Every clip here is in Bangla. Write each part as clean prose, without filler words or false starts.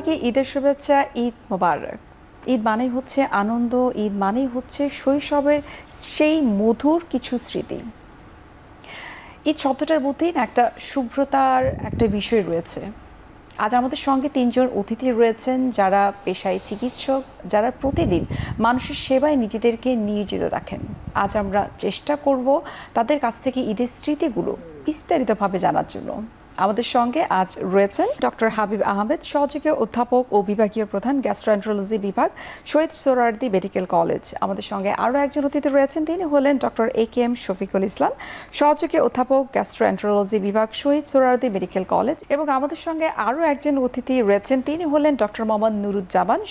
সবাইকে ঈদের শুভেচ্ছা। ঈদ মোবারক। ঈদ মানেই হচ্ছে আনন্দ, ঈদ মানেই হচ্ছে শৈশবের সেই মধুর কিছু স্মৃতি। ঈদ শব্দটার মধ্যেই না একটা শুভ্রতার একটা বিষয় রয়েছে। আজ আমাদের সঙ্গে তিনজন অতিথি রয়েছেন যারা পেশায় চিকিৎসক, যারা প্রতিদিন মানুষের সেবায় নিজেদেরকে নিয়োজিত রাখেন। আজ আমরা চেষ্টা করব তাদের কাছ থেকে ঈদের স্মৃতিগুলো বিস্তারিতভাবে জানার জন্য। আমাদের সঙ্গে আজ রয়েছেন ডক্টর হাবিব আহমেদ, সহযোগী অধ্যাপক ও বিভাগীয় প্রধান গ্যাস্ট্রোএন্টারোলজি বিভাগ, শহীদ সোহরাওয়ার্দী মেডিকেল কলেজ। আমাদের সঙ্গে আরও একজন অতিথি রয়েছেন, তিনি হলেন ডক্টর AKM শফিকুল ইসলাম, সহযোগী অধ্যাপক গ্যাস্ট্রোএন্টারোলজি বিভাগ, শহীদ সোহরাওয়ার্দী মেডিকেল কলেজ। এবং আমাদের সঙ্গে আরও একজন অতিথি রয়েছেন, তিনি হলেন ডক্টর মোহাম্মদ নুরুজ্জামান,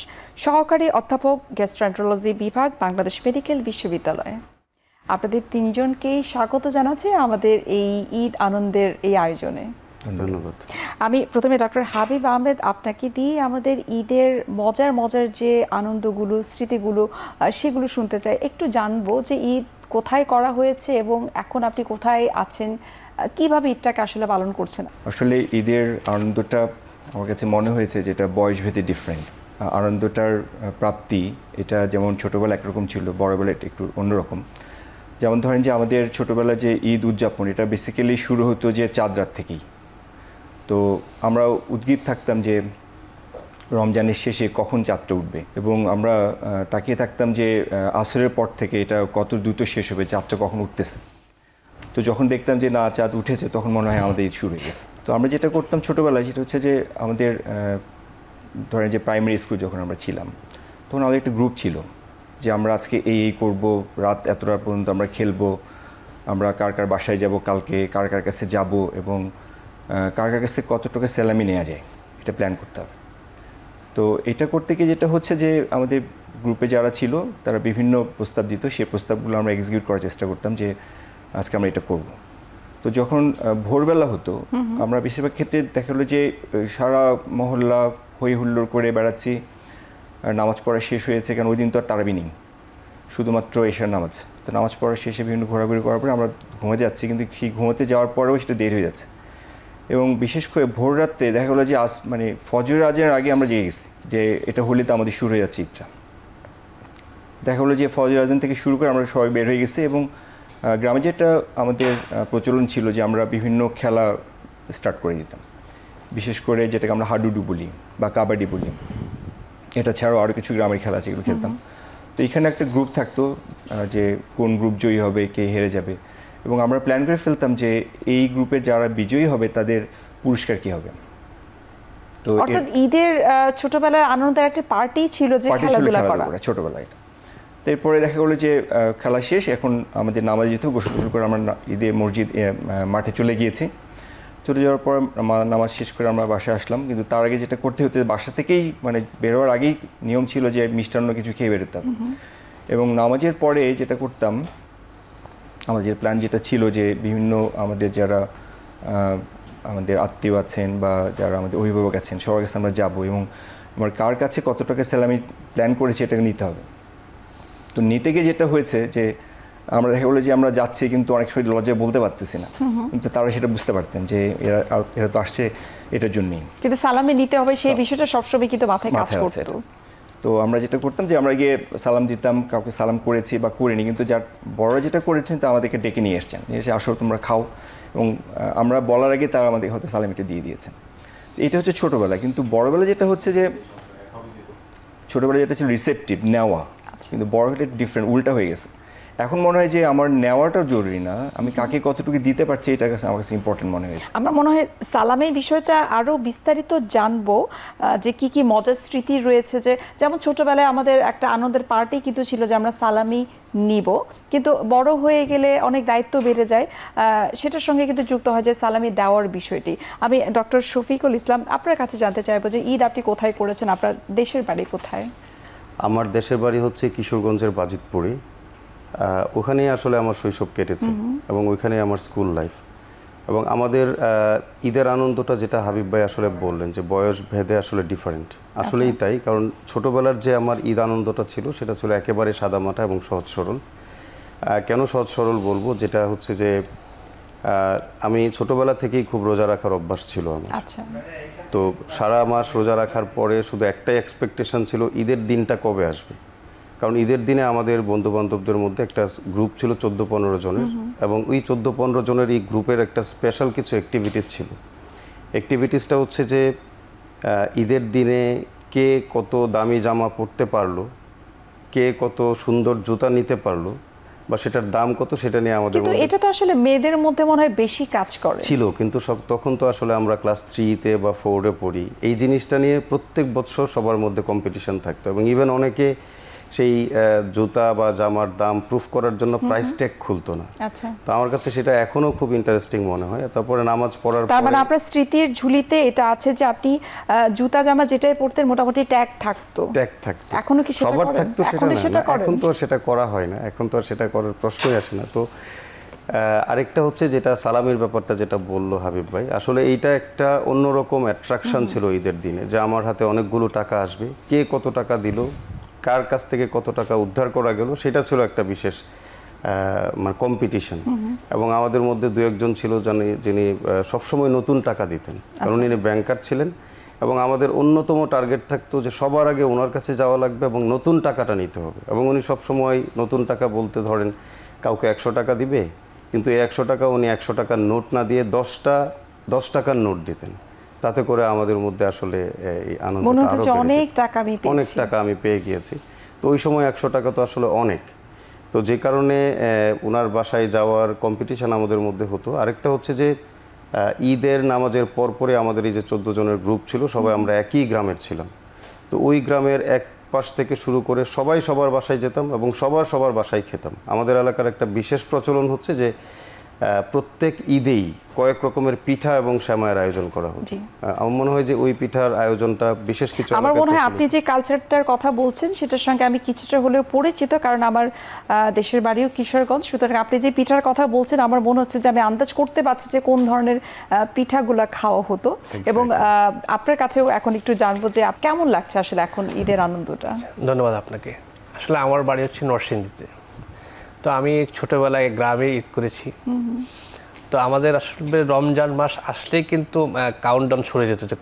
সহকারী অধ্যাপক গ্যাস্ট্রোএন্টারোলজি বিভাগ, বাংলাদেশ মেডিকেল বিশ্ববিদ্যালয়। আপনাদের তিনজনকেই স্বাগত জানাচ্ছি আমাদের এই ঈদ আনন্দের এই আয়োজনে। ধন্যবাদ। আমি প্রথমে ডক্টর হাবিব আহমেদ আপনাকে দিয়ে আমাদের ঈদের মজার যে আনন্দগুলো, স্মৃতিগুলো সেগুলো শুনতে চাই। একটু জানবো যে ঈদ কোথায় করা হয়েছে এবং এখন আপনি কোথায় আছেন, কিভাবে ঈদটাকে আসলে পালন করছেন? আসলে ঈদের আনন্দটা আমার কাছে মনে হয়েছে যেটা বয়সভেদে ডিফারেন্ট। আনন্দটার প্রাপ্তি এটা যেমন ছোটোবেলা একরকম ছিল, বড়বেলা একটু অন্যরকম। যেমন ধরেন যে আমাদের ছোটোবেলা যে ঈদ উদযাপন, এটা বেসিক্যালি শুরু হতো যে চাঁদ রাত থেকেই। তো আমরা উদ্গ্রীব থাকতাম যে রমজানের শেষে কখন চাঁদটা উঠবে, এবং আমরা তাকিয়ে থাকতাম যে আসরের পর থেকে এটা কত দ্রুত শেষ হবে, চাঁদটা কখন উঠতেছে। তো যখন দেখতাম যে না চাঁদ উঠেছে, তখন মনে হয় আমাদের ঈদ শুরু হয়ে গেছে। তো আমরা যেটা করতাম ছোটোবেলায় সেটা হচ্ছে যে আমাদের ধরেন যে প্রাইমারি স্কুল যখন আমরা ছিলাম, তখন আমাদের একটা গ্রুপ ছিল যে আমরা আজকে এই করব, রাত এত রাত পর্যন্ত আমরা খেলবো, আমরা কার কার বাসায় যাব কালকে, কার কার কাছে যাব, এবং কার কার কাছ থেকে কত টাকা স্যালামি নেওয়া যায় এটা প্ল্যান করতে হবে। তো এটা করতে গিয়ে যেটা হচ্ছে যে আমাদের গ্রুপে যারা ছিল তারা বিভিন্ন প্রস্তাব দিত, সেই প্রস্তাবগুলো আমরা এক্সিকিউট করার চেষ্টা করতাম যে আজকে আমরা এটা করব। তো যখন ভোরবেলা হতো, আমরা বেশিরভাগ ক্ষেত্রে দেখা গেলো যে সারা মহল্লা হই হুল্লোড় করে বেড়াচ্ছি, নামাজ পড়া শেষ হয়েছে, কারণ ওই দিন তো আর তারাবি নেই, শুধুমাত্র এশার নামাজ। তো নামাজ পড়া শেষে বিভিন্ন ঘোরাঘুরি করার পরে আমরা ঘুমাতে যাচ্ছি, কিন্তু সেই ঘুমাতে যাওয়ার পরেও সেটা দেরি হয়ে যাচ্ছে। এবং বিশেষ করে ভোর রাত্রে দেখা গেলো যে মানে ফজরের আজানের আগে আমরা জেগে গেছি যে এটা হলে তো আমাদের শুরু হয়ে যাচ্ছে ঈদটা। দেখা গেলো যে ফজরের আজান থেকে শুরু করে আমরা সবাই বের হয়ে গেছি, এবং গ্রামে যেটা আমাদের প্রচলন ছিল যে আমরা বিভিন্ন খেলা স্টার্ট করে দিতাম, বিশেষ করে যেটাকে আমরা হাডুডু বলি বা কাবাডি বলি। এটা ছাড়াও আরও কিছু গ্রামের খেলা আছে, এগুলো খেলতাম। তো এখানে একটা গ্রুপ থাকতো যে কোন গ্রুপ জয়ী হবে, কে হেরে যাবে, এবং আমরা প্ল্যান করে ফেলতাম যে এই গ্রুপে যারা বিজয়ী হবে তাদের পুরস্কার কি হবে। তো অর্থাৎ ঈদের ছোটবেলায় আনন্দের একটা পার্টি ছিল যে খেলাধুলা করা ছোটবেলায়। তারপরে দেখা গেলো যে খেলা শেষ, এখন আমাদের নামাজ যেতে গোসল করে আমরা ঈদে মসজিদ মাঠে চলে গিয়েছি। চলে যাওয়ার পর নামাজ শেষ করে আমরা বাসায় আসলাম, কিন্তু তার আগে যেটা করতে হতো বাসা থেকেই মানে বেরোয়ার আগেই নিয়ম ছিল যে মিষ্টান্ন কিছু খেয়ে বেরোতাম। এবং নামাজের পরে যেটা করতাম, আমাদের প্ল্যান যেটা ছিল যে বিভিন্ন আমাদের যারা আমাদের আত্মীয় আছেন বা যারা আমাদের অভিভাবক আছেন সবার কাছে আমরা যাবো, এবং আমার কার কাছে কত টাকা স্যালামি প্ল্যান করেছি এটাকে নিতে হবে। তো নিতে গিয়ে যেটা হয়েছে যে আমরা দেখা গেলো যে আমরা যাচ্ছি, কিন্তু অনেক সময় লজ্জায় বলতে পারতেছি না, কিন্তু তারা সেটা বুঝতে পারতেন যে এরা তো আসছে এটার জন্যই, কিন্তু সালামি নিতে হবে সেই বিষয়টা সবসময় কিন্তু মাথায় কাজ করতো। তো আমরা যেটা করতাম যে আমরা গিয়ে সালাম দিতাম, কাউকে সালাম করেছি বা করিনি, কিন্তু যার বড়রা যেটা করেছেন তা আমাদেরকে ডেকে নিয়ে এসছেন, এসে আসো তোমরা খাও, এবং আমরা বলার আগে তারা আমাদের হয়তো সালামিটা দিয়ে দিয়েছেন। এটা হচ্ছে ছোটোবেলা। কিন্তু বড়বেলা যেটা হচ্ছে যে ছোটোবেলা যেটা ছিল রিসেপটিভ, নেওয়া, কিন্তু বড়বেলা ডিফারেন্ট, উল্টা হয়ে গেছে। এখন মনে হয় যে আমার নেওয়াটা জরুরি না, আমি কাকে কতটুকু দিতে পারছি এটা আমার কাছে ইম্পর্টেন্ট মনে হয়েছে। আমার মনে হয় সালামের বিষয়টা আরও বিস্তারিত জানবো, যে কি কি মজার স্মৃতি রয়েছে। যে যেমন ছোটবেলায় আমাদের একটা আনন্দের পার্টি কিন্তু ছিল যে আমরা সালামি নিব, কিন্তু বড় হয়ে গেলে অনেক দায়িত্ব বেড়ে যায়, সেটার সঙ্গে কিন্তু যুক্ত হয় যে সালামি দেওয়ার বিষয়টি। আমি ডক্টর শফিকুল ইসলাম আপনার কাছে জানতে চাইবো যে ঈদ আপনি কোথায় করেছেন, আপনার দেশের বাড়ি কোথায়? আমার দেশের বাড়ি হচ্ছে কিশোরগঞ্জের বাজিতপুরে। ওখানেই আসলে আমার শৈশব কেটেছে, এবং ওইখানেই আমার স্কুল লাইফ। এবং আমাদের ঈদের আনন্দটা যেটা হাবিব ভাই আসলে বললেন যে বয়স ভেদে আসলে ডিফারেন্ট, আসলেই তাই। কারণ ছোটোবেলার যে আমার ঈদ আনন্দটা ছিল সেটা ছিল একেবারে সাদামাটা এবং সহজ সরল। কেন সহজ সরল বলবো, যেটা হচ্ছে যে আমি ছোটবেলা থেকেই খুব রোজা রাখার অভ্যাস ছিল আমার। আচ্ছা, তো সারা মাস রোজা রাখার পরে শুধু একটাই এক্সপেকটেশন ছিল ঈদের দিনটা কবে আসবে, কারণ ঈদের দিনে আমাদের বন্ধু বান্ধবদের মধ্যে একটা গ্রুপ ছিল 14-15 জনের, এবং ওই 14-15 জনের এই গ্রুপের একটা স্পেশাল কিছু অ্যাক্টিভিটিস ছিল। অ্যাক্টিভিটিসটা হচ্ছে যে ঈদের দিনে কে কত দামি জামা পরতে পারলো, কে কত সুন্দর জুতা নিতে পারলো, বা সেটার দাম কত সেটা নিয়ে আমাদের কিন্তু মধ্যে এটা তো আসলে মেয়েদের মধ্যে মনে হয় বেশি কাজ করে। ছিল। কিন্তু তখন তো আসলে আমরা ক্লাস 3-তে বা 4-এ পড়ি, এই জিনিসটা নিয়ে প্রত্যেক বছর সবার মধ্যে কম্পিটিশন থাকতো, এবং ইভেন অনেকে সেই জুতা বা জামার দাম প্রুফ করার জন্য প্রাইস ট্যাগ খুলতো না। আচ্ছা, তো আমার কাছে সেটা এখনো খুব ইন্টারেস্টিং মনে হয়। তারপরে নামাজ পড়ার তার মানে পরে আপনার স্মৃতির ঝুলিতে এটা আছে যে আপনি জুতা জামা যেটাই পরতেন মোটামুটি ট্যাগ থাকতো। ট্যাগ থাকতো, এখনো কি সেটা সবার করেন? থাকতো সেটা এখনো সেটা না, করেন? এখন তো আর সেটা করা হয় না, এখন তো আর সেটা করার প্রশ্নই আসে না। তো আরেকটা হচ্ছে যেটা সালামির ব্যাপারটা যেটা বললো হাবিব ভাই, আসলে এইটা একটা অন্যরকম অ্যাট্রাকশন ছিল ঈদের দিনে, যে আমার হাতে অনেকগুলো টাকা আসবে, কে কত টাকা দিল, কার কাছ থেকে কত টাকা উদ্ধার করা গেল, সেটা ছিল একটা বিশেষ মানে কম্পিটিশন। এবং আমাদের মধ্যে দু একজন ছিল যিনি সবসময় নতুন টাকা দিতেন, কারণ উনি ব্যাংকার ছিলেন, এবং আমাদের অন্যতম টার্গেট থাকতো যে সবার আগে ওনার কাছে যাওয়া লাগবে এবং নতুন টাকাটা নিতে হবে। এবং উনি সবসময় নতুন টাকা বলতে ধরেন কাউকে 100 টাকা দিবে, কিন্তু এই 100 টাকা উনি 100 টাকার নোট না দিয়ে 10 টাকার নোট দিতেন। তাতে করে আমাদের মধ্যে আসলে এই আনন্দটা মনে হতো আরো যে বেড়ে অনেক যেত। টাকা আমি অনেক পেয়েছি। টাকা আমি পেয়ে গিয়েছি। তো ওই সময় 100 টাকা তো আসলে অনেক। তো যে কারণে ওনার বাসায় যাওয়ার কম্পিটিশন আমাদের মধ্যে হতো। আরেকটা হচ্ছে যে ঈদের নামাজের পরপরে আমাদের এই যে 14 জনের গ্রুপ ছিল, সবাই আমরা একই গ্রামের ছিলাম। তো ওই গ্রামের এক পাশ থেকে শুরু করে সবাই সবার বাসায় যেতাম এবং সবার বাসায় খেতাম। আমাদের এলাকার একটা বিশেষ প্রচলন হচ্ছে যে প্রত্যেক ঈদেই কয়েক রকমের পিঠা এবং সেমাইয়ের আয়োজন করা হতো। জি। আমার মনে হয় যে ওই পিঠার আয়োজনটা বিশেষ কিছু আমার এলাকায় মনে হয় প্রচলিত। আপনি যে কালচারটার কথা বলছেন সেটার সঙ্গে আমি কিছুটা হলেও পরিচিত, কারণ আমার দেশের বাড়িও কিশোরগঞ্জ। সুতরাং আপনি যে পিঠার কথা বলছেন আমার মনে হচ্ছে যে আমি আন্দাজ করতে পারছি যে কোন ধরনের পিঠাগুলা খাওয়া হতো। এবং আপনার কাছেও এখন একটু জানবো যে কেমন লাগছে আসলে এখন ঈদের আনন্দটা। ধন্যবাদ আপনাকে। আসলে আমার বাড়ি হচ্ছে নরসিংদীতে, তো আমি ছোটবেলায় গ্রামে ঈদ করেছি। তো আমাদের আসলে রমজান মাস আসলেই কিন্তু কাউন্টডাউন সরে যেত যে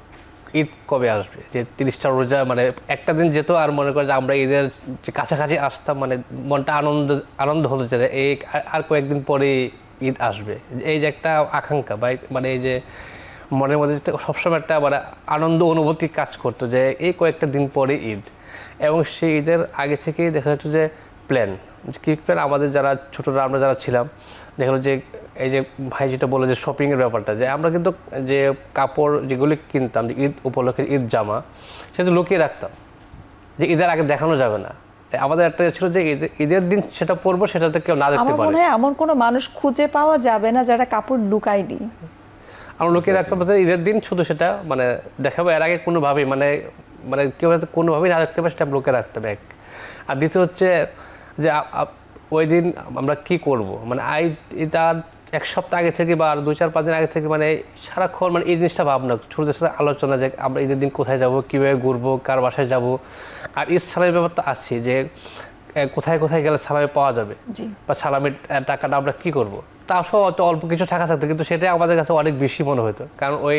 ঈদ কবে আসবে, যে 30টা রোজা মানে একটা দিন যেত, আর মনে করে যে আমরা ঈদের যে কাছাকাছি আসতাম, মানে মনটা আনন্দ হতো যে এই আর কয়েকদিন পরে ঈদ আসবে, এই যে একটা আকাঙ্ক্ষা বা মানে এই যে মনের মধ্যে সবসময় একটা মানে আনন্দ অনুভূতি কাজ করতো যে এই কয়েকটা দিন পরে ঈদ। এবং সেই ঈদের আগে থেকেই দেখা যাচ্ছে যে প্ল্যান, কী প্ল্যান, আমাদের যারা ছোটরা আমরা যারা ছিলাম দেখা যে এই যে ভাই যেটা বললো যে শপিংয়ের ব্যাপারটা, যে আমরা কিন্তু যে কাপড় যেগুলি কিনতাম যে ঈদ উপলক্ষে ঈদ জামা, সেটা লুকিয়ে রাখতাম যে ঈদের আগে দেখানো যাবে না। আমাদের একটা ছিল যে ঈদের দিন সেটা পরবো, সেটাতে কেউ না দেখতে আমার পারে। মনে হয় এমন কোনো মানুষ খুঁজে পাওয়া যাবে না যারা কাপড় লুকায়নি। আমরা লুকিয়ে রাখতাম ঈদের দিন শুধু সেটা মানে দেখাবো, এর আগে কোনোভাবেই মানে মানে কেউ হয়তো কোনোভাবেই না দেখতে পারে সেটা লুকিয়ে রাখতাম এক। আর দ্বিতীয় হচ্ছে যে ওই দিন আমরা কি করব, মানে তার এক সপ্তাহ আগে থেকে বা 2-4-5 দিন আগে থেকে মানে সারাক্ষণ মানে এই জিনিসটা ভাবনা, ছোটদের সাথে আলোচনা যে আমরা ঈদের দিন কোথায় যাব, কীভাবে ঘুরবো, কার বাসায় যাব। আর ঈদ সালামের ব্যাপার তো আছে যে কোথায় কোথায় গেলে সালামি পাওয়া যাবে, বা সালামের টাকাটা আমরা কী করব। তাও সব অল্প কিছু টাকা থাকতো, কিন্তু সেটাই আমাদের কাছে অনেক বেশি মনে হতো, কারণ ওই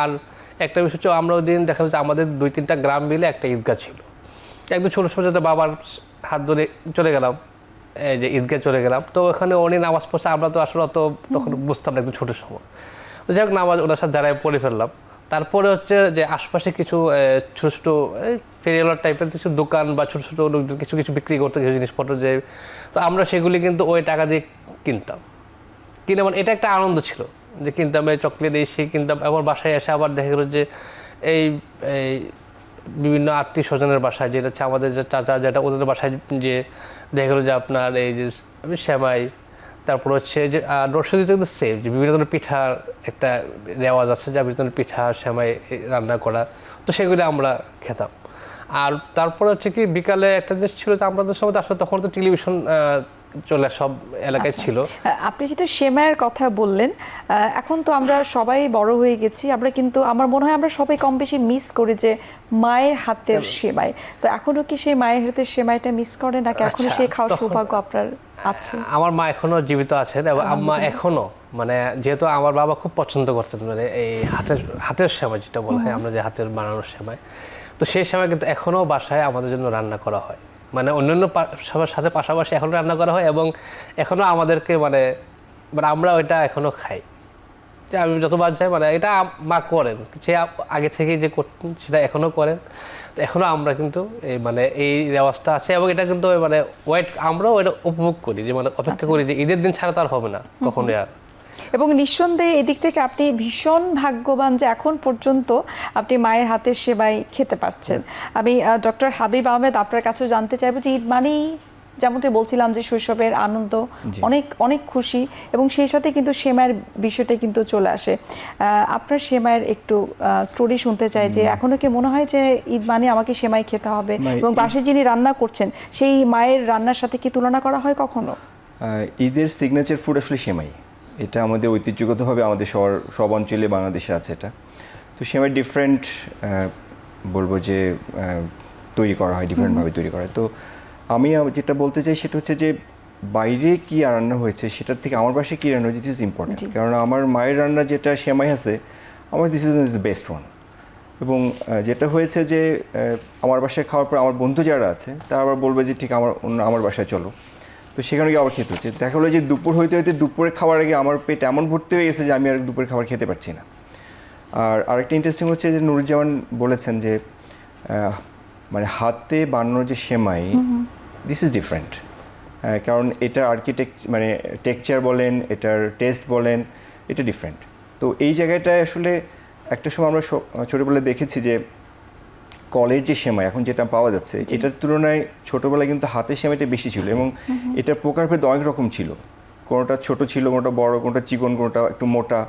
আর একটা বিষয় হচ্ছে আমরা ওই দিন দেখা যাচ্ছে আমাদের 2-3টা গ্রাম মিলে একটা ঈদগাহ ছিল। একদম ছোটো ছোটো বাবার হাত ধরে চলে গেলাম, এই যে ঈদগাহ চলে গেলাম। তো ওখানে উনি নামাজ পড়ছে, আমরা তো আসলে অত তখন বুঝতাম না, একদম ছোটো সময়। তো যাই হোক নামাজ ওনার সাথে দাঁড়ায় পড়ে ফেললাম। তারপরে হচ্ছে যে আশপাশে কিছু ছোটো ছোটো ফেরিওয়ালার টাইপের কিছু দোকান বা ছোটো ছোটো কিছু কিছু বিক্রি করতো কিছু জিনিসপত্র, যে তো আমরা সেগুলি কিন্তু ওই টাকা দিয়ে কিনতাম। কিনে মানে এটা একটা আনন্দ ছিল যে কিনতাম, এই চকলেট এই সেই কিনতাম। আবার বাসায় এসে আবার দেখা গেলো যে এই বিভিন্ন আত্মীয় স্বজনের বাসায়, যেটা হচ্ছে আমাদের যে চাচা যেটা ওদের বাসায়, যে দেখা গেলো যে আপনার এই যে সেমাই, তারপর হচ্ছে যে নরসিংদীতে কিন্তু সেম যে বিভিন্ন ধরনের পিঠার একটা রেওয়াজ আছে, যা বিভিন্ন ধরনের পিঠা সেমাই রান্না করা, তো সেগুলো আমরা খেতাম। আর তারপর হচ্ছে কি বিকালে একটা জিনিস ছিল যে আমাদের সময় আসলে তখন তো টেলিভিশন চলে সব এলাকায় ছিল। আপনি যেহেতু সেমাইয়ের কথা বললেন, এখন তো আমরা সবাই বড় হয়ে গেছি, আমরা কিন্তু আমার মনে হয় আমরা সবাই কম বেশি মিস করি যে মায়ের হাতের সেমাই। তো এখনো কি সেই মায়ের হাতের সেমাইটা মিস করেন নাকি এখনো সেই খাওয়ার সৌভাগ্য আপনার আছে? আমার মা এখনো জীবিত আছেন এবং আম্মা এখনো মানে যেহেতু আমার বাবা খুব পছন্দ করতেন মানে এই হাতের সেমাই যেটা বলা হয়, আমরা যে হাতের বানানোর সেমাই, তো সেই সেমাই কিন্তু এখনও বাসায় আমাদের জন্য রান্না করা হয়, মানে অন্যান্য সবার সাথে পাশাপাশি এখনও রান্না করা হয় এবং এখনও আমাদেরকে মানে মানে আমরা ওইটা এখনও খাই। যে আমি যতবার যাই মানে এটা মা করেন, সে আগে থেকেই যে করতেন সেটা এখনও করেন, তো এখনও আমরা কিন্তু এই মানে এই রেওয়াজটা আছে এবং এটা কিন্তু মানে আমরাও এটা উপভোগ করি, যে মানে অপেক্ষা করি যে ঈদের দিন ছাড়া তো আর হবে না কখনোই আর। এবং নিঃসন্দেহে এদিক থেকে আপনি ভীষণ ভাগ্যবান যে এখন পর্যন্ত আপনি মায়ের হাতের সেমাই খেতে পারছেন। আমি ডক্টর হাবিব আহমেদ আপনার কাছেও জানতে চাইবো যে ঈদ মানেই যেমনটি বলছিলাম যে শৈশবের আনন্দ, অনেক অনেক খুশি, এবং সেই সাথে কিন্তু সেমাইয়ের বিষয়টা কিন্তু চলে আসে। আপনার সেমাইয়ের একটু স্টোরি শুনতে চাই যে এখনো কি মনে হয় যে ঈদ মানে আমাকে সেমাই খেতে হবে, এবং বাসায় যিনি রান্না করছেন সেই মায়ের রান্নার সাথে কি তুলনা করা হয় কখনো? ঈদের সিগনেচার ফুড আসলে সেমাই, এটা আমাদের ঐতিহ্যগতভাবে আমাদের সব অঞ্চলে বাংলাদেশে আছে এটা। তো সেমাই ডিফারেন্ট বলবো যে তৈরি করা হয়, ডিফারেন্টভাবে তৈরি করা হয়। তো আমি যেটা বলতে চাই সেটা হচ্ছে যে বাইরে কি রান্না হয়েছে সেটার থেকে আমার বাসায় কী রান্না হয়েছে দিস ইজ ইম্পর্টেন্ট। কারণ আমার মায়ের রান্না যেটা সেমাই আছে, আমার this is the best one. এবং যেটা হয়েছে যে আমার বাসায় খাওয়ার পর আমার বন্ধু যারা আছে তারা আবার বলবে যে ঠিক আমার বাসায় চলো, তো সেখানে গিয়ে আবার খেতে হচ্ছে। দেখা হলো যে দুপুর হইতে হইতে দুপুরে খাওয়ার আগে আমার পেট এমন ভর্তি হয়ে গেছে যে আমি আর দুপুরে খাবার খেতে পারছি না। আর আরেকটা ইন্টারেস্টিং হচ্ছে যে নুরুজ্জামান বলেছেন যে মানে হাতে বানানো যে সেমাই, দিস ইজ ডিফারেন্ট। কারণ এটা মানে টেক্সচার বলেন, এটার টেস্ট বলেন, এটা ডিফারেন্ট। তো এই জায়গাটায় আসলে একটা সময় আমরা ছোটোবেলায় দেখেছি যে কলের যে সেমাই এখন যেটা পাওয়া যাচ্ছে এটার তুলনায় ছোটোবেলায় কিন্তু হাতের সেমাইটা বেশি ছিল, এবং এটার প্রকারভেদ অনেক রকম ছিল। কোনোটা ছোট ছিল, কোনোটা বড়, কোনোটা চিকন, কোনোটা একটু মোটা,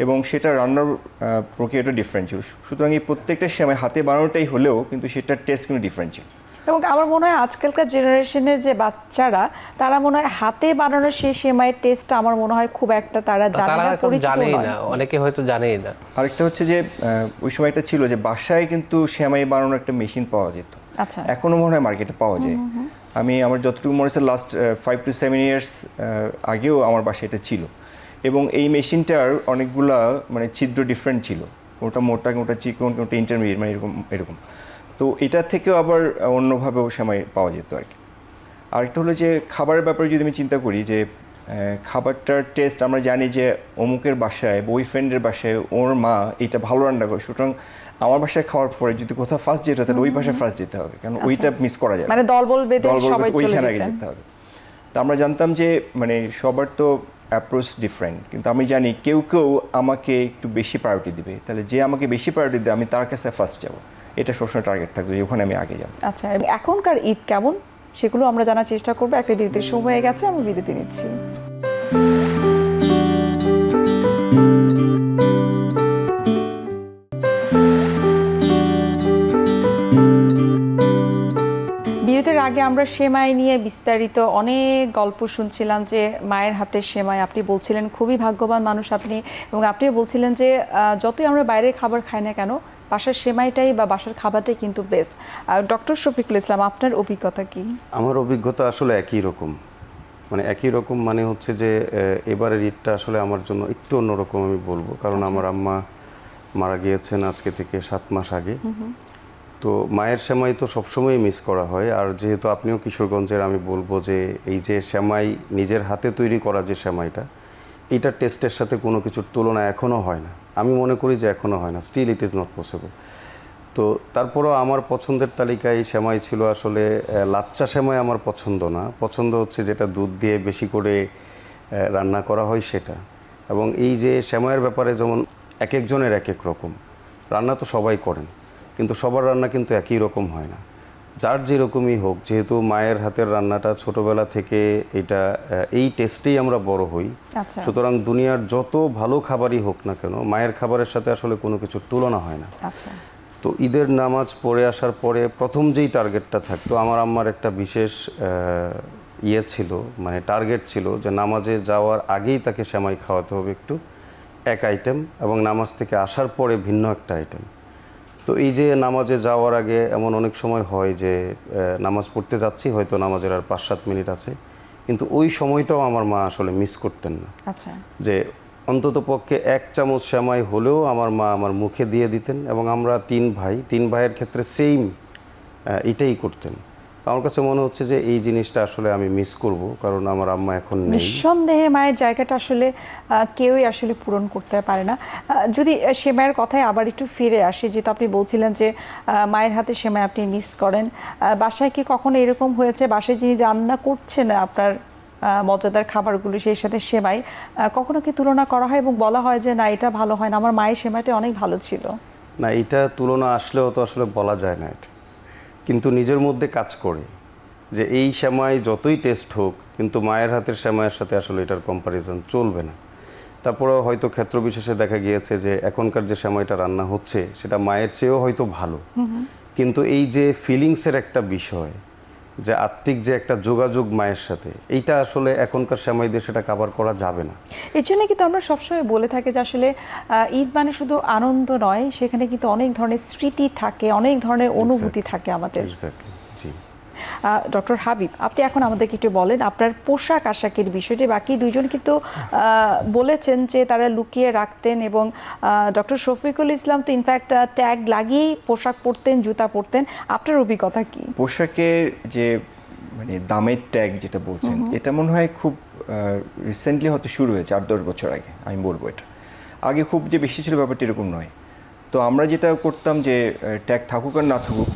এবং সেটা রান্নার প্রক্রিয়াটা ডিফারেন্ট ছিল। সুতরাং এই প্রত্যেকটা সেমাই হাতে বানানোটাই হলেও কিন্তু সেটার টেস্ট কিন্তু ডিফারেন্ট ছিল। এবং আমার মনে হয় আজকালকার জেনারেশনের যে বাচ্চারা তারা মনে হয় হাতে বানানো সেই সেমাইয়ের টেস্টটা আমার মনে হয় খুব একটা তারা জানেই না, অনেকে হয়তো জানেই না। আরেকটা হচ্ছে যে ওই সময়টা ছিল যে বাসায় কিন্তু সেমাই বানানোর একটা মেশিন পাওয়া যেত, আচ্ছা, এখনো মনে হয় মার্কেটে পাওয়া যায়। আমি আমার যতটুকু মনে হচ্ছে লাস্ট 5 to 7 ইয়ার্স আগেও আমার বাসায় এটা ছিল, এবং এই মেশিনটার অনেকগুলা মানে ছিদ্র ডিফারেন্ট ছিল, কোনটা মোটা, কোনটা চিকন, কোনটা ইন্টারমিডিয়েট, মানে এরকম। তো এটা থেকেও আবার অন্যভাবেও সেমাই পাওয়া যেত আর কি। আরেকটা হলো যে খাবারের ব্যাপারে যদি আমি চিন্তা করি যে খাবারটার টেস্ট আমরা জানি যে অমুকের বাসায়, বয়ফ্রেন্ডের বাসায় ওর মা এটা ভালো রান্না করে, সুতরাং আমার বাসায় খাওয়ার পরে যদি কোথাও ফার্স্ট যেতে হয় তাহলে ওই বাসায় ফার্স্ট যেতে হবে, কারণ ওইটা মিস করা যায়, মানে দলবল বেঁধে সবাই চলে ওইখানে আগে যেতেন। যেতে হবে। তো আমরা জানতাম যে মানে সবার তো অ্যাপ্রোচ ডিফারেন্ট, কিন্তু আমি জানি কেউ কেউ আমাকে একটু বেশি প্রায়োরিটি দিবে, তাহলে যে আমাকে বেশি প্রায়োরিটি দেবে আমি তার কাছে ফার্স্ট যাব, এটা সবসময় টার্গেট থাকবে যে ওখানে আমি আগে যাব। আচ্ছা, এখনকার ঈদ কেমন সেগুলো আমরা জানার চেষ্টা করবো। একটা বিরতির সময় হয়ে গেছে, আমি বিরতি নিচ্ছি। বিরতির আগে আমরা সেমাই নিয়ে বিস্তারিত অনেক গল্প শুনছিলাম, যে মায়ের হাতের সেমাই, আপনি বলছিলেন খুবই ভাগ্যবান মানুষ আপনি, এবং আপনিও বলছিলেন যে যতই আমরা বাইরের খাবার খাই না কেন বাসার সেমাইটাই বা বাসার খাবারটাই কিন্তু বেস্ট। ডক্টর শফিকুল ইসলাম, আপনার অভিজ্ঞতা কি? আমার অভিজ্ঞতা আসলে একই রকম, মানে একই রকম মানে হচ্ছে যে এবারের ঈদটা আসলে আমার জন্য একটু অন্যরকম আমি বলবো, কারণ আমার আম্মা মারা গিয়েছেন আজকে থেকে 7 মাস আগে। তো মায়ের সেমাই তো সবসময় মিস করা হয়, আর যেহেতু আপনিও কিশোরগঞ্জের, আমি বলবো যে এই যে সেমাই নিজের হাতে তৈরি করা যে সেমাইটা, এইটার টেস্টের সাথে কোনো কিছুর তুলনা এখনও হয় না। আমি মনে করি যে এখনও হয় না, still it is not possible. তো তারপরেও আমার পছন্দের তালিকায় সেমাই ছিল আসলে লাচ্চা সেমাই আমার পছন্দ না, পছন্দ হচ্ছে যেটা দুধ দিয়ে বেশি করে রান্না করা হয় সেটা। এবং এই যে সেমাইয়ের ব্যাপারে যেমন এক একজনের এক এক রকম রান্না, তো সবাই করেন, কিন্তু সবার রান্না কিন্তু একই রকম হয় না, যার যেরকমই হোক। যেহেতু মায়ের হাতের রান্নাটা ছোটোবেলা থেকে এটা এই টেস্টেই আমরা বড় হই, সুতরাং দুনিয়ার যত ভালো খাবারই হোক না কেন মায়ের খাবারের সাথে আসলে কোনো কিছুর তুলনা হয় না। তো ঈদের নামাজ পড়ে আসার পরে প্রথম যেই টার্গেটটা থাকতো, আমার আম্মার একটা বিশেষ ইয়ে ছিল, মানে টার্গেট ছিল যে নামাজে যাওয়ার আগেই তাকে সেমাই খাওয়াতে হবে একটু, এক আইটেম, এবং নামাজ থেকে আসার পরে ভিন্ন একটা আইটেম। তো এই যে নামাজে যাওয়ার আগে এমন অনেক সময় হয় যে নামাজ পড়তে যাচ্ছি, হয়তো নামাজের আর 5-7 মিনিট আছে, কিন্তু ওই সময়টাও আমার মা আসলে মিস করতেন না, আচ্ছা। যে অন্তত পক্ষে 1 চামচ সেমাই হলেও আমার মা আমার মুখে দিয়ে দিতেন। এবং আমরা 3 ভাইয়ের ক্ষেত্রে সেম এটাই করতেন। তো আমার কাছে মনে হচ্ছে যে এই জিনিসটা আসলে আমি মিস করব, কারণ আমার আম্মা এখন নেই। নিঃসন্দেহে মায়ের জায়গাটা আসলে কেউই আসলে পূরণ করতে পারে না। যদি সেমাইয়ের কথায় আবার একটু ফিরে আসি, যেহেতু আপনি বলছিলেন যে মায়ের হাতে সেমাই আপনি মিস করেন, বাসায় কি কখনো এরকম হয়েছে বাসায় যিনি রান্না করছেন আপনার মজাদার খাবারগুলো সেই সাথে সেমাই কখনো কি তুলনা করা হয় এবং বলা হয় যে না এটা ভালো হয় না, আমার মায়ের সেমাইটা অনেক ভালো ছিল? না, এটা তুলনা আসলেও তো আসলে বলা যায় না, এটা কিন্তু নিজের মধ্যে কাজ করে যে এই সেমাই যতই টেস্ট হোক, কিন্তু মায়ের হাতের সেমাইয়ের সাথে আসলে এটার কম্প্যারিজন চলবে না। তারপরেও হয়তো ক্ষেত্র বিশেষে দেখা গিয়েছে যে এখনকার যে সেমাইটা রান্না হচ্ছে সেটা মায়ের চেয়েও হয়তো ভালো, কিন্তু এই যে ফিলিংসের একটা বিষয়, যে আত্মিক যে একটা যোগাযোগ মায়ের সাথে, এইটা আসলে এখনকার সেমাই দিয়ে সেটা কাভার করা যাবে না। এর জন্য কিন্তু আমরা সবসময় বলে থাকি যে আসলে ঈদ মানে শুধু আনন্দ নয়, সেখানে কিন্তু অনেক ধরনের স্মৃতি থাকে, অনেক ধরনের অনুভূতি থাকে আমাদের। এক্স্যাক্টলি, জি। ডক্টর হাবিব, আপনি এখন আমাদেরকে একটু বলেন আপনার পোশাক আশাকের বিষয়টি। বাকি দুইজন কিন্তু বলেছেন যে তারা লুকিয়ে রাখতেন, এবং ডক্টর শফিকুল ইসলাম তো ইনফ্যাক্ট ট্যাগ লাগিয়েই পোশাক পরতেন, জুতা পরতেন। আপনার অভিজ্ঞতা কি? পোশাকের যে মানে দামের ট্যাগ যেটা বলছেন, এটা মনে হয় খুব রিসেন্টলি হয়তো শুরু হয়েছে, 8-10 বছর আগে আমি বলবো। এটা আগে খুব যে বেশি ছিল ব্যাপারটা এরকম নয়। তো আমরা যেটা করতাম যে ট্যাগ থাকুক আর না থাকুক,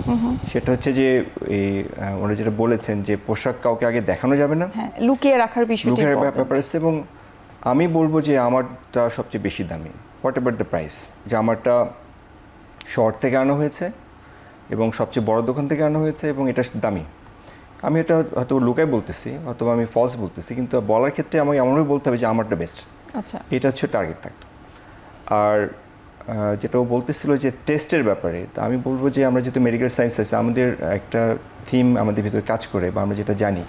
সেটা হচ্ছে যে এই ওরা যেটা বলেছেন যে পোশাক কাউকে আগে দেখানো যাবে না, হ্যাঁ, লুকিয়ে রাখার বিষয়টি লুকের important। ব্যাপার আছে। এবং আমি বলবো যে আমারটা সবচেয়ে বেশি দামি, হোয়াট এভার দ্য প্রাইস। যে আমারটা শহর থেকে আনা হয়েছে এবং সবচেয়ে বড় দোকান থেকে আনা হয়েছে, এবং এটা দামি। আমি এটা হয়তো লুকায় বলতেছি, অথবা আমি ফলস বলতেছি, কিন্তু বলার ক্ষেত্রে আমাকে এমনভাবে বলতে হবে যে আমারটা বেস্ট। আচ্ছা, এটা হচ্ছে টার্গেট থাকতো। আর যেটা ও বলতেছিল যে টেস্টের ব্যাপারে, তো আমি বলবো যে আমরা যেহেতু মেডিকেল সায়েন্স আছে, আমাদের একটা থিম আমাদের ভিতরে কাজ করে, বা আমরা যেটা জানি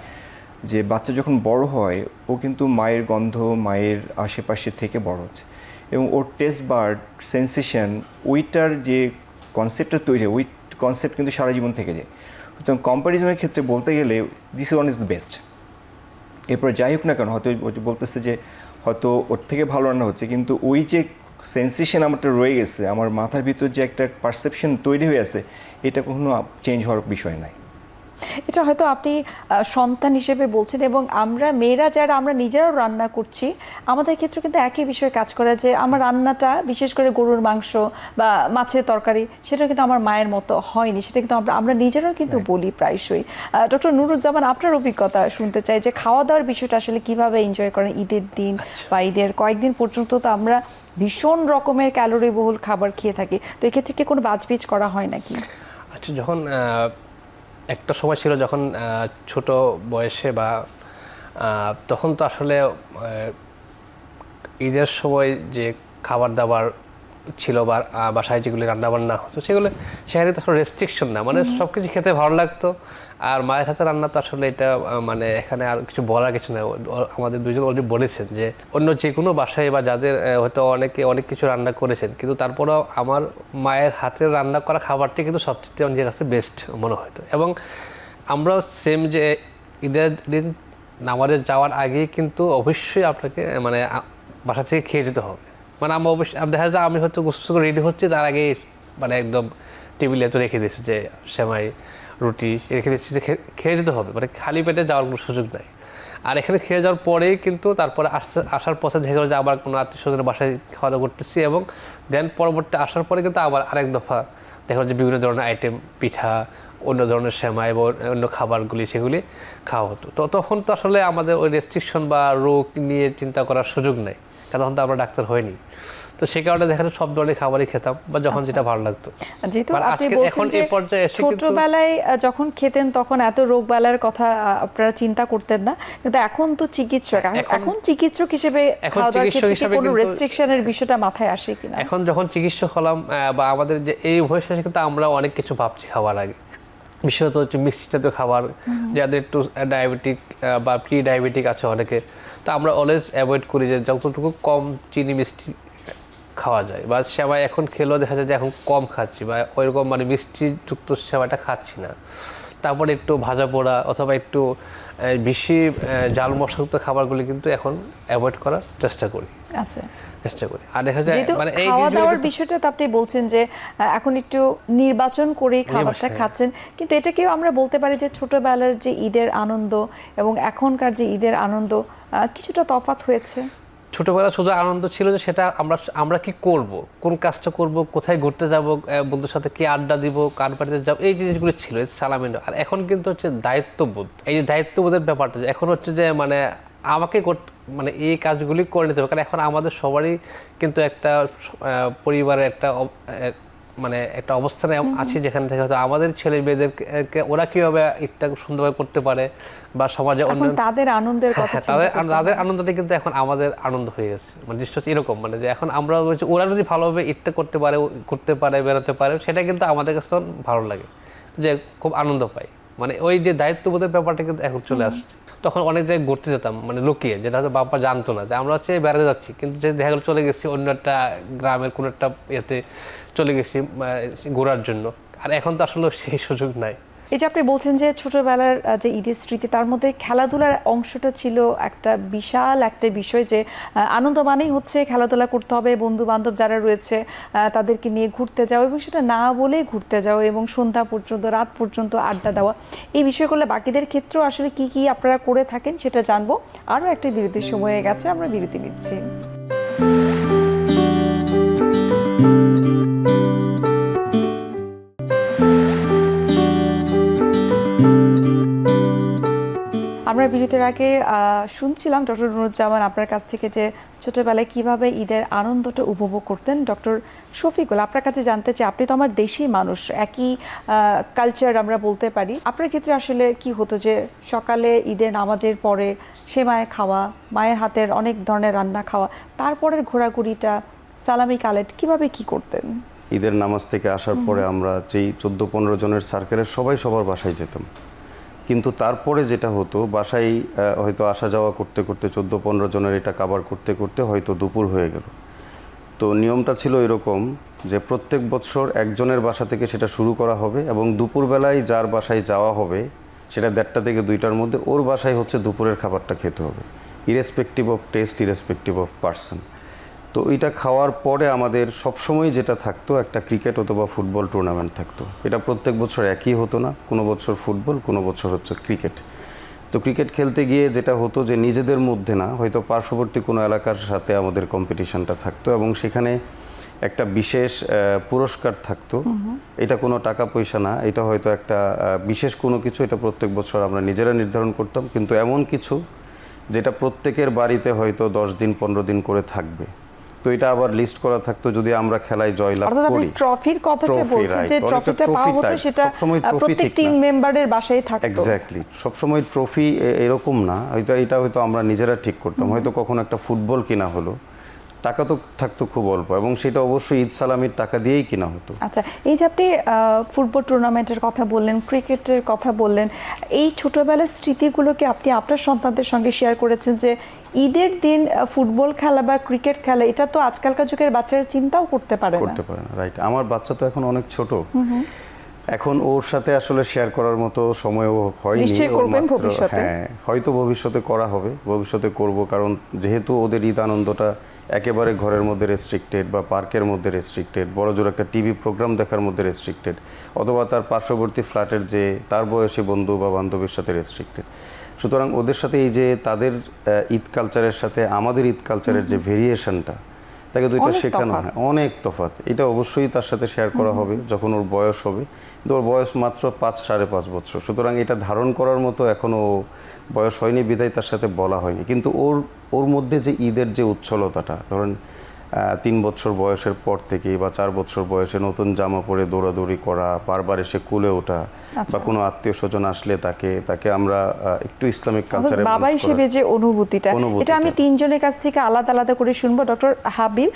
যে বাচ্চা যখন বড় হয় ও কিন্তু মায়ের গন্ধ, মায়ের আশেপাশে থেকে বড় হচ্ছে, এবং ওর টেস্ট বার্ড সেন্সেশন, ওইটার যে কনসেপ্টটা তৈরি হয়, ওই কনসেপ্ট কিন্তু সারা জীবন থেকে যায়। সুতরাং কম্প্যারিজনের ক্ষেত্রে বলতে গেলে this one is the best. এরপর যাই হোক না কেন, হয়তো ও যে বলতেছে যে হয়তো ওর থেকে ভালো রান্না হচ্ছে, কিন্তু ওই যে সেন্সেশন আমারটা রয়ে গেছে, আমার মাথার ভিতর যে একটা পারসেপশন তৈরি হয়ে আছে, এটা কখনো চেঞ্জ হওয়ার বিষয় নাই। এটা হয়তো আপনি সন্তান হিসেবে বলছেন, এবং আমরা মেয়েরা যারা আমরা নিজেরাও রান্না করছি, আমাদের ক্ষেত্রে কিন্তু একই বিষয় কাজ করে, যে আমার রান্নাটা বিশেষ করে গরুর মাংস বা মাছের তরকারি, সেটা কিন্তু আমার মায়ের মতো হয়নি। সেটা কিন্তু আমরা নিজেরাও কিন্তু বলি প্রায়শই। ডক্টর নুরুজ্জামান, আপনার অভিজ্ঞতা শুনতে চাই যে খাওয়া দাওয়ার বিষয়টা আসলে কিভাবে এনজয় করেন ঈদের দিন বা ঈদের কয়েকদিন পর্যন্ত। তো আমরা ভীষণ রকমের ক্যালোরি বহুল খাবার খেয়ে থাকি, তো এক্ষেত্রে কি কোনো বাজবিজ করা হয় নাকি? আচ্ছা, যখন একটা সময় ছিল যখন ছোট বয়সে বা তখন তো আসলে ঈদের সময় যে খাবার দাবার ছিল বা বাসায় যেগুলি রান্নাবান্না হতো, সেগুলো সেখানে তো আসলে রেস্ট্রিকশন না, মানে সব কিছু খেতে ভালো লাগতো। আর মায়ের হাতে রান্না তো আসলে এটা মানে এখানে আর কিছু বলার কিছু না। আমাদের দুজন অলরেডি বলেছেন যে অন্য যে কোনো বাসায় বা যাদের হয়তো অনেকে অনেক কিছু রান্না করেছেন, কিন্তু তারপরেও আমার মায়ের হাতের রান্না করা খাবারটি কিন্তু সবচেয়ে নিজের কাছে বেস্ট মনে হতো। এবং আমরাও সেম, যে ঈদের দিন নামাজে যাওয়ার আগেই কিন্তু অবশ্যই আপনাকে মানে বাসা থেকে খেয়ে যেতে হবে। মানে আমি অবশ্যই দেখা যায় আমি হয়তো গোসল করে রেডি হচ্ছে, তার আগেই মানে একদম টেবিলে তো রেখে দিয়েছে যে সেমাই রুটি রেখে দিচ্ছি, যে খেয়ে যেতে হবে, মানে খালি পেটে যাওয়ার কোনো সুযোগ নাই। আর এখানে খেয়ে যাওয়ার পরেই কিন্তু তারপরে আসার পথে দেখা গেলো যে আবার কোনো আত্মীয় স্বজনের বাসায় খাওয়া দাওয়া করতেছি, এবং দেন পরবর্তী আসার পরে কিন্তু আবার আরেক দফা দেখা যায় যে বিভিন্ন ধরনের আইটেম, পিঠা, অন্য ধরনের সেমাই এবং অন্য খাবারগুলি সেগুলি খাওয়া হতো। তো তখন তো আসলে আমাদের ওই রেস্ট্রিকশন বা রোগ নিয়ে চিন্তা করার সুযোগ নেই, কারণ তখন তো আমরা ডাক্তার হইনি। তো সে কারণে দেখা যায় সব ধরনের খাবারই খেতাম, বা যখন যেটা ভালো লাগতো। যেহেতু আপনি বলছেন যে ছোটবেলায় যখন খেতেন তখন এত রোগবালার কথা আপনারা চিন্তা করতেন না, কিন্তু এখন তো চিকিৎসক, এখন চিকিৎসক হিসেবে খাওয়া দাওয়ার ক্ষেত্রে কোনো রেস্ট্রিকশনের বিষয়টা মাথায় আসে কিনা? এখন যখন চিকিৎসক হলাম বা আমাদের যে এই বয়সে কিন্তু আমরা অনেক কিছু ভাবছি খাবার আগে, বিশেষত হচ্ছে মিষ্টি জাতীয় খাবার, যাদের একটু ডায়াবেটিক বা প্রি ডায়াবেটিক আছে অনেকে, তা আমরা অলওয়েজ অ্যাভয়েড করি যে যতটুকু কম চিনি মিষ্টি খাওয়া যায়। বা সেমাই এখন খেলেও দেখা যায় যে এখন কম খাচ্ছি, বা ওইরকম মানে মিষ্টিযুক্ত সেমাইটা খাচ্ছি না। তারপরে একটু ভাজা পোড়া অথবা একটু বেশি জাল মশলাযুক্ত খাবারগুলি কিন্তু এখন অ্যাভয়েড করার চেষ্টা করি। আচ্ছা, আর দেখা যায় যেহেতু মানে এই খাওয়া দাওয়ার জিনিসগুলো বিষয়টা তো আপনি বলছেন যে এখন একটু নির্বাচন করে খাবারটা খাচ্ছেন, কিন্তু এটাকেও আমরা বলতে পারি যে ছোটবেলার যে ঈদের আনন্দ এবং এখনকার যে ঈদের আনন্দ কিছুটা তফাৎ হয়েছে। ছোটবেলা শুধু আনন্দ ছিল যে সেটা আমরা কি করব, কোন কাজটা করব, কোথায় ঘুরতে যাব, বন্ধুর সাথে কি আড্ডা দিব, কার বাড়িতে যাব, এই জিনিসগুলো ছিল সালামিনো। আর এখন কিন্তু হচ্ছে দায়িত্ববোধ, এই যে দায়িত্ববোধের ব্যাপারটা এখন হচ্ছে যে মানে আমাকে মানে এই কাজগুলি করে নিতে হবে। কারণ এখন আমাদের সবারই কিন্তু একটা পরিবারের একটা মানে একটা অবস্থানে আছি যেখানে থেকে হয়তো আমাদের ছেলে মেয়েদেরকে ওরা কিভাবে এটা সুন্দরভাবে করতে পারে বা সমাজে অন্য তাদের আনন্দের কথা, তাদের আনন্দটা কিন্তু এখন আমাদের আনন্দ হয়ে গেছে। মানে জিনিসটা হচ্ছে এরকম, মানে যে এখন আমরা ওরা যদি ভালোভাবে ঈদটা করতে পারে, ঘুরতে পারে, বেরোতে পারে, সেটা কিন্তু আমাদের কাছে ভালো লাগে, যে খুব আনন্দ পাই। মানে ওই যে দায়িত্ববোধের ব্যাপারটা কিন্তু এখন চলে আসছে। তখন অনেক জায়গায় ঘুরতে যেতাম মানে লুকিয়ে, যেটা হয়তো বাবা জানতো না যে আমরা হচ্ছে বেড়াতে যাচ্ছি, কিন্তু যে দেখা গেলো চলে গেছি অন্য একটা গ্রামের কোনো একটা ইয়েতে চলে গেছি ঘোরার জন্য। আর এখন তো আসলে সেই সুযোগ নাই। এই যে আপনি বলছেন যে ছোটবেলার যে ঈদের স্মৃতি, তার মধ্যে খেলাধুলার অংশটা ছিল একটা বিশাল একটা বিষয়, যে আনন্দ মানেই হচ্ছে খেলাধুলা করতে হবে, বন্ধু বান্ধব যারা রয়েছে তাদেরকে নিয়ে ঘুরতে যাওয়া, এবং সেটা না বলেই ঘুরতে যাওয়া এবং সন্ধ্যা পর্যন্ত রাত পর্যন্ত আড্ডা দেওয়া। এই বিষয়গুলো বাকিদের ক্ষেত্রেও আসলে কি কি আপনারা করে থাকেন সেটা জানবো। আরও একটা বিরতির সময় হয়ে গেছে, আমরা বিরতি নিচ্ছি। আমরা বিরতির আগে শুনছিলাম ডক্টর নুরুজ্জামান আপনার কাছ থেকে যে ছোটবেলায় কিভাবে ঈদের আনন্দটা উপভোগ করতেন। ডক্টর শফিকুল, আপনার কাছে জানতে চাই, আপনি তো আমার দেশি মানুষ, একই কালচার আমরা বলতে পারি, আপনার ক্ষেত্রে আসলে কি হতো যে সকালে ঈদের নামাজের পরে সেমাই খাওয়া, মায়ের হাতের অনেক ধরনের রান্না খাওয়া, তারপরের ঘোরাঘুরিটা, সালামি কালেট, কিভাবে কি করতেন? ঈদের নামাজ থেকে আসার পরে আমরা যেই 14-15 জনের সার্কেলের সবাই সবার বাসায় যেতাম, কিন্তু তারপরে যেটা হতো বাসায় হয়তো আসা যাওয়া করতে করতে 14-15 জনের এটা কাভার করতে করতে হয়তো দুপুর হয়ে গেল। তো নিয়মটা ছিল এরকম যে প্রত্যেক বছর একজনের বাসা থেকে সেটা শুরু করা হবে এবং দুপুরবেলায় যার বাসায় যাওয়া হবে সেটা 1:30 থেকে 2টার মধ্যে ওর বাসায় হচ্ছে দুপুরের খাবারটা খেতে হবে, irrespective of test, irrespective of person. তো এটা খাওয়ার পরে আমাদের সবসময় যেটা থাকতো একটা ক্রিকেট অথবা ফুটবল টুর্নামেন্ট থাকতো। এটা প্রত্যেক বছর একই হতো না, কোনো বছর ফুটবল, কোনো বছর হচ্ছে ক্রিকেট। তো ক্রিকেট খেলতে গিয়ে যেটা হতো যে নিজেদের মধ্যে না, হয়তো পার্শ্ববর্তী কোনো এলাকার সাথে আমাদের কম্পিটিশনটা থাকতো এবং সেখানে একটা বিশেষ পুরস্কার থাকতো। এটা কোনো টাকা পয়সা না, এটা হয়তো একটা বিশেষ কোনো কিছু, এটা প্রত্যেক বছর আমরা নিজেরা নির্ধারণ করতাম, কিন্তু এমন কিছু যেটা প্রত্যেকের বাড়িতে হয়তো 10 দিন 15 দিন করে থাকবে। তো এটা আবার লিস্ট করা থাকতো যদি আমরা খেলায় জয়লাভ করি। ট্রফির কথাটা বলছেন যে ট্রফিটা পাওয়া হতো, সেটা প্রত্যেক টিম মেম্বারের বাসায় থাকতো। এক্স্যাক্টলি, সবসময় ট্রফি এরকম না, এটা হয়তো আমরা নিজেরা ঠিক করতাম। হয়তো কখনো একটা ফুটবল কিনা হলো, টাকা তো থাকতো খুব অল্প এবং সেটা অবশ্যই ঈদ সালামির টাকা দিয়েই কিনা হতো। আচ্ছা, এই যে আপনি ফুটবল টুর্নামেন্টের কথা বললেন, ক্রিকেটের কথা বললেন, এই ছোটবেলার স্মৃতিগুলোকে আপনি আপনার সন্তানদের সঙ্গে শেয়ার করেছেন যে ঈদের দিন ফুটবল খেলা বা ক্রিকেট খেলা, এটা তো আজকালকার যুগের বাচ্চারা চিন্তাও করতে পারে না। রাইট, আমার বাচ্চা তো এখন অনেক ছোট, এখন ওর সাথে আসলে শেয়ার করার মতো সময়ও হয়নি। নিশ্চয়ই করবেন ভবিষ্যতে। হ্যাঁ, হয়তো ভবিষ্যতে করা হবে, ভবিষ্যতে করব, কারণ যেহেতু ওদের ঈদ আনন্দটা একেবারে ঘরের মধ্যে রেস্ট্রিক্টেড বা পার্কের মধ্যে রেস্ট্রিক্টেড, বড়জোর একটা টিভি প্রোগ্রাম দেখার মধ্যে রেস্ট্রিক্টেড, অথবা তার পার্শ্ববর্তী ফ্ল্যাটের যে তার বয়সী বন্ধু বা বান্ধবীর সাথে রেস্ট্রিক্টেড। সুতরাং ওদের সাথে এই যে তাদের ঈদ কালচারের সাথে আমাদের ঈদ কালচারের যে ভেরিয়েশনটা, তাকে দুইটা শেখানো হয়, অনেক তফাৎ। এটা অবশ্যই তার সাথে শেয়ার করা হবে যখন ওর বয়স হবে, কিন্তু ওর বয়স মাত্র 5-5.5 বছর। সুতরাং এটা ধারণ করার মতো এখনও বয়স হয়নি, বিধায় তার সাথে বলা হয়নি। কিন্তু ওর মধ্যে যে ঈদের যে উচ্ছলতাটা, ধরেন 3 বছর বয়সের পর থেকে বা 4 বছর বয়সে নতুন জামা পরে দৌড়াদৌড়ি করা, বারবার এসে কুলে ওঠা, বা কোনো আত্মীয় স্বজন আসলে তাকে আমরা একটু ইসলামিক কালচারে বাবা হিসেবে যে অনুভূতিটা, এটা আমি 3 জনের কাছ থেকে আলাদা আলাদা করে শুনবো। ডক্টর হাবিব,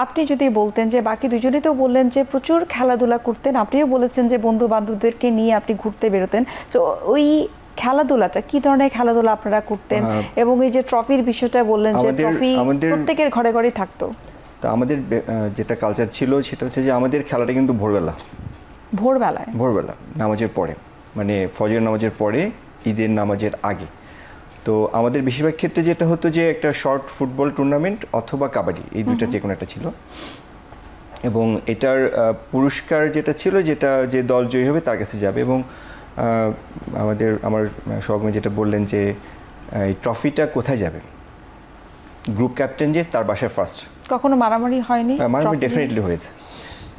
আপনি যদি বলতেন যে বাকি দুজনেই তো বললেন যে প্রচুর খেলাধুলা করতেন, আপনিও বলেছেন যে বন্ধু বান্ধবদেরকে নিয়ে আপনি ঘুরতে বেরোতেন, তো ওই খেলাধুলাটা কি ধরনের খেলাধুলা আপনারা করতেন, এবং এই যে ট্রফির বিষয়টা বললেন যে ট্রফি প্রত্যেকের ঘরে ঘরে থাকতো। তো আমাদের যেটা কালচার ছিল সেটা হচ্ছে যে আমাদের খেলাটা কিন্তু ভোরবেলা, ভোরবেলা নামাজের পরে, মানে ফজর নামাজের পরে ঈদের নামাজের আগে। তো আমাদের বেশিরভাগ ক্ষেত্রে যেটা হতো যে একটা শর্ট ফুটবল টুর্নামেন্ট অথবা কাবাডি, এই দুইটা যে কোনো একটা ছিল। এবং এটার পুরস্কার যেটা ছিল, যেটা যে দল জয়ী হবে তার কাছে যাবে। এবং আমার সহকর্মী যেটা বললেন যে এই ট্রফিটা কোথায় যাবে, গ্রুপ ক্যাপ্টেন যে তার বাসায় ফার্স্ট। কখনো মারামারি হয়নি? মারামারি trophy নিয়ে? ডেফিনেটলি হয়েছে,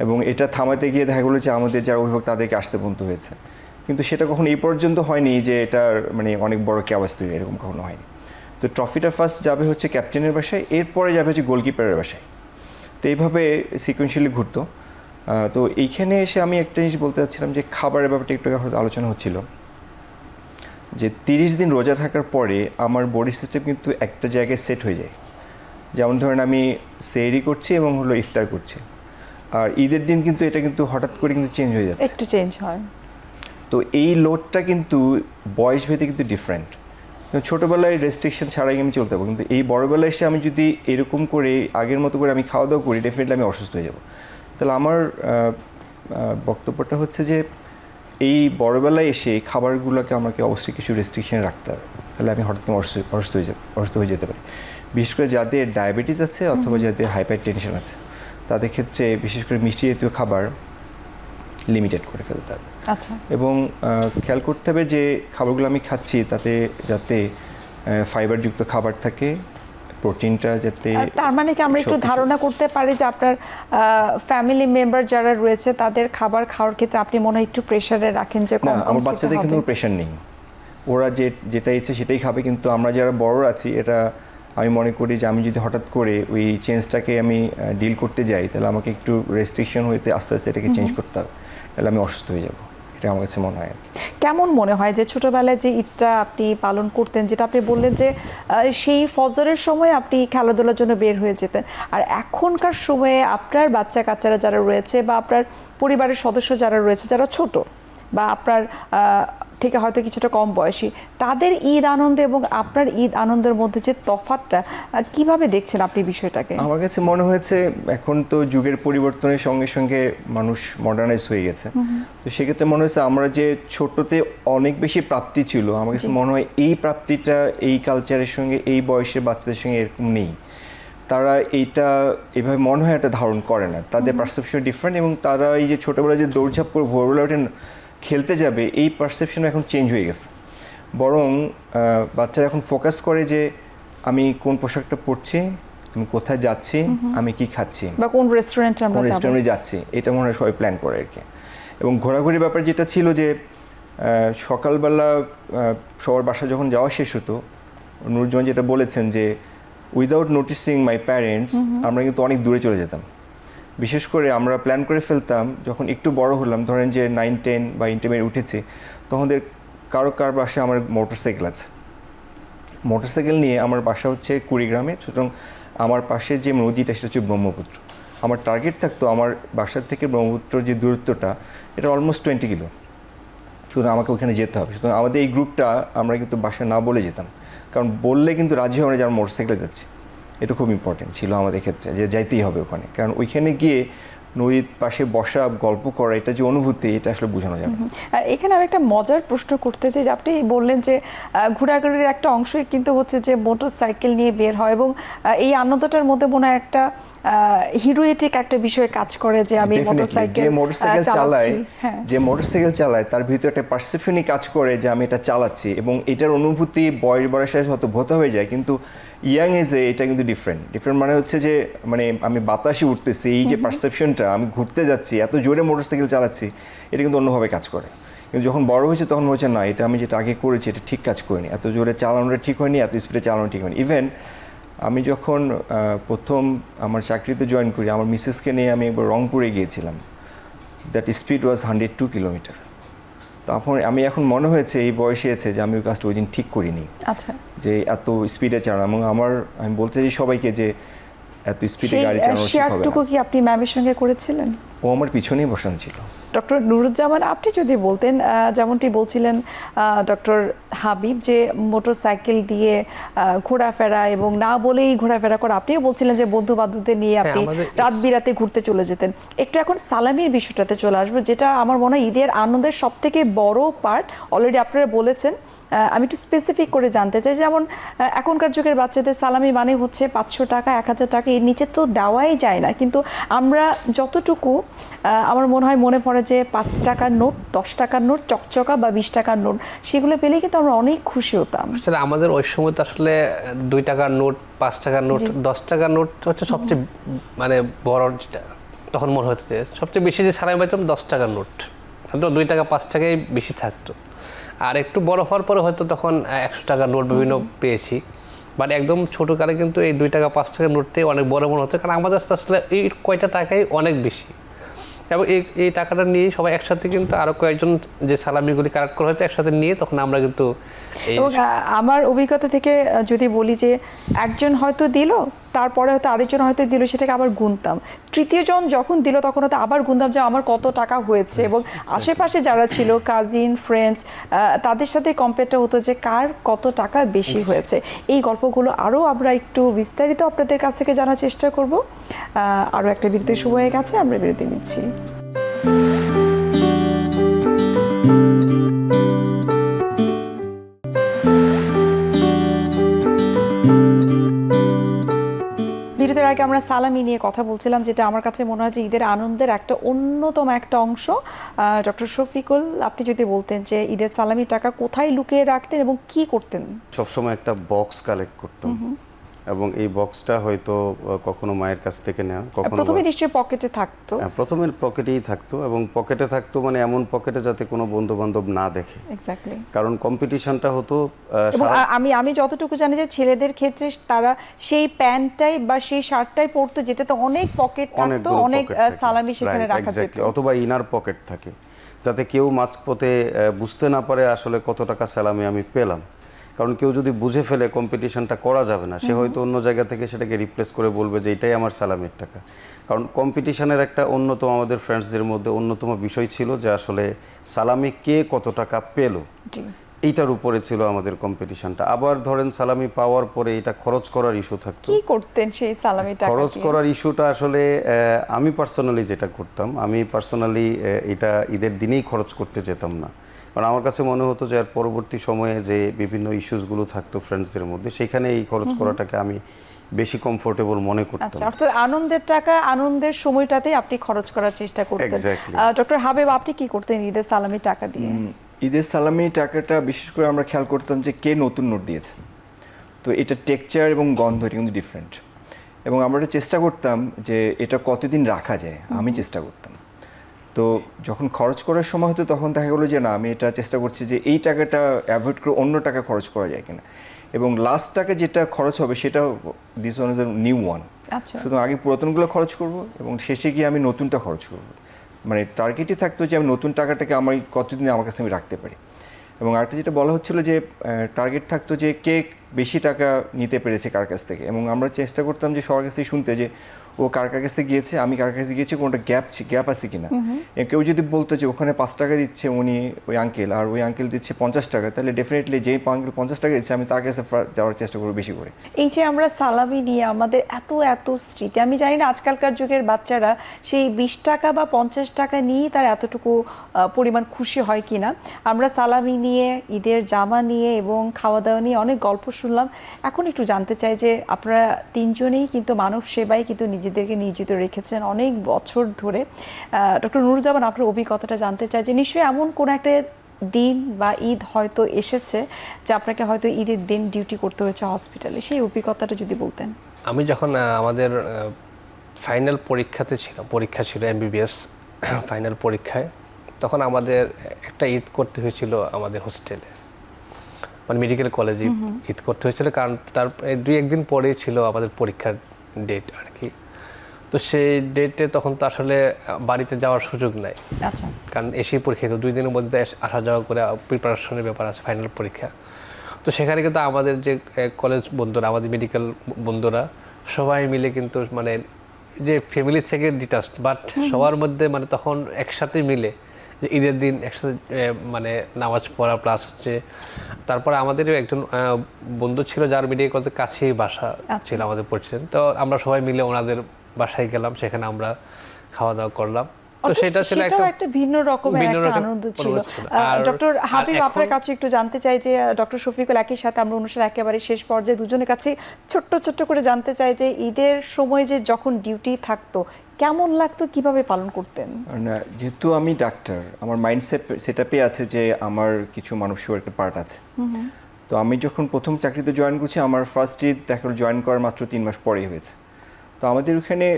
এবং এটা থামাতে গিয়ে দেখা গেলো যে আমাদের যারা অভিভাবক তাদেরকে আসতে পর্যন্ত হয়েছে, কিন্তু সেটা কখনো এই পর্যন্ত হয়নি যে এটার মানে অনেক বড় ক্যাওয়াস তৈরি, এরকম কখনো হয়নি। তো ট্রফিটা ফার্স্ট যাবে হচ্ছে ক্যাপ্টেনের বাসায়, এরপরে যাবে হচ্ছে গোলকিপারের বাসায়। তো এইভাবে সিকোয়েন্সিয়ালি ঘুরতো। তো এইখানে এসে আমি একটা জিনিস বলতে চাচ্ছিলাম যে খাবারের ব্যাপারটা একটু আলোচনা হচ্ছিল যে 30 দিন রোজা থাকার পরে আমার বডি সিস্টেম কিন্তু একটা জায়গায় সেট হয়ে যায়। যেমন ধরেন আমি সেহরি করছি এবং হলো ইফতার করছি, আর ঈদের দিন কিন্তু এটা কিন্তু হঠাৎ করে কিন্তু চেঞ্জ হয়ে যাচ্ছে, একটু চেঞ্জ হয়। তো এই লোডটা কিন্তু বয়স ভেদে কিন্তু ডিফারেন্ট। ছোটোবেলায় রেস্ট্রিকশন ছাড়াই আমি চলতে পারবো, কিন্তু এই বড়োবেলায় এসে আমি যদি এরকম করে আগের মতো করে আমি খাওয়া দাওয়া করি, ডেফিনেটলি আমি অসুস্থ হয়ে যাব। তাহলে আমার বক্তব্যটা হচ্ছে যে এই বড়োবেলায় এসে খাবারগুলোকে আমাকে অবশ্যই কিছু রেস্ট্রিকশন রাখতে হবে, তাহলে আমি হঠাৎ করে অসুস্থ হয়ে যেতে পারি। বিশেষ করে যাদের ডায়াবেটিস আছে অথবা যাদের হাইপার টেনশন আছে, তাদের ক্ষেত্রে বিশেষ করে মিষ্টি জাতীয় খাবার লিমিটেড করে ফেলতে হবে। আচ্ছা। এবং খেয়াল করতে হবে যে খাবারগুলো আমি খাচ্ছি তাতে যাতে ফাইবারযুক্ত খাবার থাকে, প্রোটিনটা যাতে। তার মানে কি আমরা একটু ধারণা করতে পারি যে আপনার ফ্যামিলি মেম্বার যারা রয়েছে তাদের খাবার খাওয়ার ক্ষেত্রে আপনি মনে হয় একটু প্রেশারে রাখেন যে না, আমার বাচ্চাদের কিন্তু প্রেশার নেই, ওরা যেটা ইচ্ছে সেটাই খাবে। কিন্তু আমরা যারা বড় আছি, এটা আমি মনে করি যে আমি যদি হঠাৎ করে ওই চেঞ্জটাকে আমি ডিল করতে যাই, তাহলে আমাকে একটু রেস্ট্রিকশন হইতে আস্তে আস্তে এটাকে চেঞ্জ করতে হবে, তাহলে আমি অসুস্থ হয়ে যাব। এটা আমার কাছে মনে হয়। কেমন মনে হয় যে ছোটবেলায় যে ঈদটা আপনি পালন করতেন, যেটা আপনি বললেন যে সেই ফজরের সময় আপনি খেলাধুলার জন্য বের হয়ে যেতেন, আর এখনকার সময়ে আপনার বাচ্চা কাচ্চারা যারা রয়েছে বা আপনার পরিবারের সদস্য যারা রয়েছে, যারা ছোট বা আপনার থেকে হয়তো কিছুটা কম বয়সী, তাদের ঈদ আনন্দ এবং আপনার ঈদ আনন্দের মধ্যে যে তফাৎটা কিভাবে দেখছেন আপনি বিষয়টাকে? আমার কাছে মনে হয়েছে এখন তো যুগের পরিবর্তনের সঙ্গে সঙ্গে মানুষ মডার্নাইজ হয়ে গেছে। তো সেক্ষেত্রে মনে হয়েছে আমরা যে ছোটতে অনেক বেশি প্রাপ্তি ছিল, আমার কাছে মনে হয় এই প্রাপ্তিটা এই কালচারের সঙ্গে এই বয়সের বাচ্চাদের সঙ্গে এরকম নেই। তারা এইটা এভাবে মনে হয় একটা ধারণ করে না, তাদের পারসেপশন ডিফারেন্ট। এবং তারা এই যে ছোটোবেলায় যে দৌড়ঝাঁপ করে ভোরবেলা ওঠেন খেলতে যাবে, এই পারসেপশন এখন চেঞ্জ হয়ে গেছে। বরং বাচ্চারা এখন ফোকাস করে যে আমি কোন পোশাকটা পরছি, আমি কোথায় যাচ্ছি, আমি কি খাচ্ছি, বা কোন রেস্টুরেন্টে যাচ্ছি, এটা মনে হয় সবাই প্ল্যান করে আর কি। এবং ঘোরাঘুরির ব্যাপার যেটা ছিল যে সকালবেলা সবার বাসা যখন যাওয়া শেষ হতো, নুরুজ্জামান যেটা বলেছেন যে উইদাউট নোটিসিং মাই প্যারেন্টস আমরা কিন্তু অনেক দূরে চলে যেতাম। বিশেষ করে আমরা প্ল্যান করে ফেলতাম যখন একটু বড় হলাম, ধরেন যে 9-10 বা ইন্টারমিডিয়েট উঠেছি, তখন কার বাসায় আমার মোটরসাইকেল আছে, মোটরসাইকেল নিয়ে আমার বাসা হচ্ছে কুড়িগ্রামে। সুতরাং আমার পাশে যে নদীটা সেটা হচ্ছে ব্রহ্মপুত্র। আমার টার্গেট থাকতো আমার বাসার থেকে ব্রহ্মপুত্র যে দূরত্বটা, এটা অলমোস্ট 20 কিলো, সুতরাং আমাকে ওখানে যেতে হবে। সুতরাং আমাদের এই গ্রুপটা আমরা কিন্তু বাসায় না বলে যেতাম, কারণ বললে কিন্তু রাজি হবে না যে আমরা মোটরসাইকেলে যাচ্ছি। এটা খুব ইম্পর্টেন্ট ছিল আমাদের ক্ষেত্রে, যে যাইতেই হবে ওখানে, কারণ ওইখানে গিয়ে নদীর পাশে বসা গল্প করা, এটা যে অনুভূতি, এটা আসলে বোঝানো যাবে। এখানে আমি একটা মজার প্রশ্ন করতে চাই যে আপনি বললেন যে ঘোরাঘুরির একটা অংশই কিন্তু হচ্ছে যে মোটরসাইকেল নিয়ে বের হয়, এবং এই আনন্দটার মধ্যে মনে হয় একটা হিরোয়েটিক একটা বিষয় কাজ করে যে আমি মোটরসাইকেল চালাচ্ছি। যে মোটরসাইকেল চালায় তার ভিতরে একটা পারসেপশনই কাজ করে যে আমি এটা চালাচ্ছি, এবং এটার অনুভূতি বয়স বাড়ার সাথে হয়তো ভোতা হয়ে যায়, কিন্তু ইয়াং এজে এটা কিন্তু ডিফারেন্ট মানে হচ্ছে যে মানে আমি বাতাসে উঠতেছি, এই যে পারসেপশনটা, আমি ঘুরতে যাচ্ছি, এত জোরে মোটরসাইকেল চালাচ্ছি, এটা কিন্তু অন্যভাবে কাজ করে। কিন্তু যখন বড় হয়েছে তখন হচ্ছে না, এটা আমি যেটা আগে করেছি এটা ঠিক কাজ করিনি, এত জোরে চালানোটা ঠিক হয়নি, এত স্পিডে চালানো ঠিক হয়নি। ইভেন আমি যখন প্রথম আমার চাকরিতে জয়েন করি, আমার মিসেসকে নিয়ে আমি একবার রংপুরে গিয়েছিলাম, দ্যাট স্পিড ওয়াজ 102 কিলোমিটার। তখন আমি এখন মনে হয়েছে এই বয়সে আছে যে আমি ওই কাজটা ওই দিন ঠিক করিনি। আচ্ছা। যে এত স্পিডে চালানো, এবং আমি বলতে চাই সবাইকে যে এত স্পিডে সেই গাড়ি চালানো ঠিক হবে শেয়ারটুকু না। কি আপনি ম্যামের সঙ্গে করেছিলেন? ও আমার পিছনেই বসানো ছিল। ডক্টর নুরুজ্জামান, আপনি যদি বলতেন, যেমনটি বলছিলেন ডক্টর হাবিব, যে মোটরসাইকেল দিয়ে ঘোরাফেরা এবং না বলেই ঘোরাফেরা করা, আপনিও বলছিলেন যে বন্ধু বান্ধবদের নিয়ে আপনি রাত বিরাতে ঘুরতে চলে যেতেন। একটু এখন সালামির বিষয়টাতে চলে আসবো, যেটা আমার মনে হয় ঈদের আনন্দের সব থেকে বড় পার্ট। অলরেডি আপনারা বলেছেন, আমি একটু স্পেসিফিক করে জানতে চাই, যেমন এখনকার যুগের বাচ্চাদের সালামি মানে হচ্ছে 500 টাকা, 1000 টাকা, এর নিচে তো দেওয়াই যায় না। কিন্তু আমরা যতটুকু আমার মনে হয় মনে পড়ে যে 5 টাকার নোট, 10 টাকার নোট, চকচকা বা 20 টাকার নোট, সেগুলো পেলে কিন্তু আমরা অনেক খুশি হতাম। আসলে আমাদের ওই সময় তো আসলে 2 টাকার নোট, 5 টাকার নোট, 10 টাকার নোট হচ্ছে সবচেয়ে মানে বড় যেটা তখন মনে হতো যে সবচেয়ে বেশি যে সালামি পাইতাম 10 টাকার নোট, 2 টাকা 5 টাকাই বেশি থাকতো। আর একটু বড় হওয়ার পরে হয়তো তখন 100 টাকার নোট বিভিন্ন পেয়েছি, বাট একদম ছোটোকালে কিন্তু এই 2 টাকা 5 টাকার নোটটাই অনেক বড় মনে হতো, কারণ আমাদের আসলে এই কয়টা টাকাই অনেক বেশি। এবং এই টাকাটা নিয়ে সবাই একসাথে কিন্তু আরো কয়েকজন যে সালামিগুলি কালেক্ট করা হয়তো একসাথে নিয়ে তখন আমরা কিন্তু এবং আমার অভিজ্ঞতা থেকে যদি বলি যে একজন হয়তো দিল, তারপরে হয়তো আরেকজন হয়তো দিল, সেটাকে আবার গুনতাম। তৃতীয় জন যখন দিল তখন হয়তো আবার গুনতাম যে আমার কত টাকা হয়েছে, এবং আশেপাশে যারা ছিল, কাজিন, ফ্রেন্ডস, তাদের সাথে কম্পেয়ারটা হতো যে কার কত টাকা বেশি হয়েছে। এই গল্পগুলো আরও আমরা একটু বিস্তারিত আপনাদের কাছ থেকে জানার চেষ্টা করব। আরও একটা বিরতির সময় হয়ে গেছে, আমরা বিরতি নিচ্ছি। বিরতির আগে আমরা সালামি নিয়ে কথা বলছিলাম, যেটা আমার কাছে মনে হয় যে ঈদের আনন্দের একটা অন্যতম একটা অংশ। ডক্টর শফিকুল, আপনি যদি বলতেন যে ঈদের সালামির টাকা কোথায় লুকিয়ে রাখতেন এবং কি করতেন? সবসময় একটা বক্স কালেক্ট করতাম, এবং এই বক্সটা হয়তো কখনো মায়ের কাছ থেকে নেওয়া, কখনো প্রথমে নিশ্চয়ই পকেটে থাকতো। প্রথমে পকেটেই থাকতো, এবং পকেটে থাকতো মানে এমন পকেটে যাতে কোনো বন্ধু বান্ধব না দেখে, এক্স্যাক্টলি। কারণ কম্পিটিশনটা হতো। এবং আমি যতটুকু জানি যে ছেলেদের ক্ষেত্রে তারা সেই প্যান্টটাই বা সেই শার্টটাই পরতো যেটাতে অনেক পকেট থাকতো, অনেক সালামি সেখানে রাখা যেত, অথবা ইনার পকেট থাকে, যাতে কেউ মাঝপথে বুঝতে না পারে আসলে কত টাকা সালামি আমি পেলাম। কারণ কেউ যদি বুঝে ফেলে কম্পিটিশনটা করা যাবে না, সে হয়তো অন্য জায়গা থেকে সেটাকে রিপ্লেস করে বলবে যে এটাই আমার সালামির টাকা। কারণ কম্পিটিশনের একটা অন্যতম, আমাদের ফ্রেন্ডসদের মধ্যে অন্যতম বিষয় ছিল যে আসলে সালামি কে কত টাকা পেল, এইটার উপরে ছিল আমাদের কম্পিটিশনটা। আবার ধরেন সালামি পাওয়ার পরে এটা খরচ করার ইস্যু থাকতো। কি করতেন সেই সালামি টাকা? খরচ করার ইস্যুটা আসলে আমি পার্সোনালি যেটা করতাম, আমি পার্সোনালি এটা ঈদের দিনেই খরচ করতে যেতাম না, কারণ আমার কাছে মনে হতো যে আর পরবর্তী সময়ে যে বিভিন্ন ইস্যুসগুলো থাকতো ফ্রেন্ডসদের মধ্যে, সেখানে এই খরচ করাটাকে আমি বেশি কমফোর্টেবল মনে করতাম। আচ্ছা, অর্থাৎ আনন্দের টাকা আনন্দের সময়টাতেই আপনি খরচ করার চেষ্টা করতেন। Exactly. ডক্টর হাবিব, আপনি কি করতেন ঈদের সালামি টাকা দিয়ে? ঈদের সালামি টাকাটা বিশেষ করে আমরা খেয়াল করতাম যে কে নতুন নোট দিয়েছে, তো এটা টেক্সচার এবং গন্ধ এটা কিন্তু ডিফারেন্ট, এবং আমরা চেষ্টা করতাম যে এটা কতদিন রাখা যায়, আমি চেষ্টা করতাম। তো যখন খরচ করার সময় হতো তখন দেখা গেলো যে না, আমি এটা চেষ্টা করছি যে এই টাকাটা অ্যাভয়েড করে অন্য টাকা খরচ করা যায় কিনা, এবং লাস্ট টাকা যেটা খরচ হবে সেটা this one is a new one. আচ্ছা, শুধু আগে পুরাতনগুলো খরচ করব এবং শেষে গিয়ে আমি নতুনটা খরচ করব। মানে টার্গেটই থাকতো যে আমি নতুন টাকাটাকে আমি কতদিন আমার কাছে আমি রাখতে পারি। এবং আরেকটা যেটা বলা হচ্ছিল যে টার্গেট থাকতো যে কে বেশি টাকা নিতে পেরেছে কার কাছ থেকে, এবং আমরা চেষ্টা করতাম যে সবার কাছ থেকে শুনতে যে ও কার কাছে গিয়েছে, আমি কার কাছে গিয়েছি, কোনটা গ্যাপ আছে কিনা। কেউ যদি বলতো যে ওখানে 5 টাকা দিচ্ছে উনি ওই আঙ্কেল, আর ওই আঙ্কেল দিচ্ছে 50 টাকা, তাহলে ডেফিনেটলি যেই আঙ্কেল 50 টাকা দিচ্ছে আমি তার কাছে যাওয়ার চেষ্টা করবো বেশি করে। এই যে আমরা সালামি নিয়ে আমাদের এত এত স্মৃতি, আমি জানি না আজকালকার যুগের বাচ্চারা সেই 20 টাকা বা 50 টাকা নিয়েই তার এতটুকু পরিমাণ খুশি হয় কিনা। আমরা সালামি নিয়ে, ঈদের জামা নিয়ে এবং খাওয়া দাওয়া নিয়ে অনেক গল্প শুনলাম। এখন একটু জানতে চাই যে আপনারা তিনজনেই কিন্তু মানব সেবায় কিন্তু নিজেদেরকে নিয়োজিত রেখেছেন অনেক বছর ধরে। ডক্টর নুরুজ্জামান, আপনার অভিজ্ঞতাটা জানতে চাই যে নিশ্চয়ই এমন কোনো একটা দিন বা ঈদ হয়তো এসেছে যে আপনাকে হয়তো ঈদের দিন ডিউটি করতে হয়েছে হসপিটালে, সেই অভিজ্ঞতাটা যদি বলতেন। আমি যখন আমাদের ফাইনাল পরীক্ষা ছিল MBBS ফাইনাল পরীক্ষায়, তখন আমাদের একটা ঈদ করতে হয়েছিল আমাদের হোস্টেলে, মানে মেডিকেল কলেজে ঈদ করতে হয়েছিল, কারণ তার 2-1 দিন পরেই ছিল আমাদের পরীক্ষার ডেট আর কি। তো সেই ডেটে তখন তো আসলে বাড়িতে যাওয়ার সুযোগ নাই। আচ্ছা, কারণ এসেই পরীক্ষা, তো 2 দিনের মধ্যে আসা যাওয়া করে প্রিপারেশনের ব্যাপার আছে ফাইনাল পরীক্ষা। তো সেখানে কিন্তু আমাদের যে কলেজ বন্ধুরা, আমাদের মেডিকেল বন্ধুরা সবাই মিলে কিন্তু মানে যে ফ্যামিলি থেকে ডিটাচড, বাট সবার মধ্যে মানে তখন একসাথে মিলে যে ঈদের দিন একসাথে মানে নামাজ পড়া প্লাস হচ্ছে। তারপরে আমাদেরও একজন বন্ধু ছিল যার মেডিকেল কলেজের কাছেই বাসা ছিল আমাদের পরিচিত, তো আমরা সবাই মিলে ওনাদের বাসায় গেলাম, সেখানে আমরা খাওয়া দাওয়া করলাম। তো সেটা ছিল একটা ভিন্ন রকমের একটা আনন্দ ছিল। ডক্টর হাবিব, আপনার কাছে একটু জানতে চাই যে ডক্টর শফিকুল একই সাথে আমরা অনুষ্ঠান একেবারে শেষ পর্যায়ে দুজনের কাছে ছোট্ট ছোট্ট করে জানতে চাই যে ঈদের সময় যে যখন ডিউটি থাকতো কেমন লাগতো, কিভাবে পালন করতেন? না, যেহেতু আমি ডাক্তার, আমার মাইন্ড সেটআপে আছে যে আমার কিছু মানসিক একটা পার্ট আছে। তো আমি যখন প্রথম চাকরিতে জয়েন করছি, আমার ফার্স্ট ঈদ দেখা জয়েন করার মাত্র 3 মাস পরেই হয়েছে। তো আমাদের ওখানে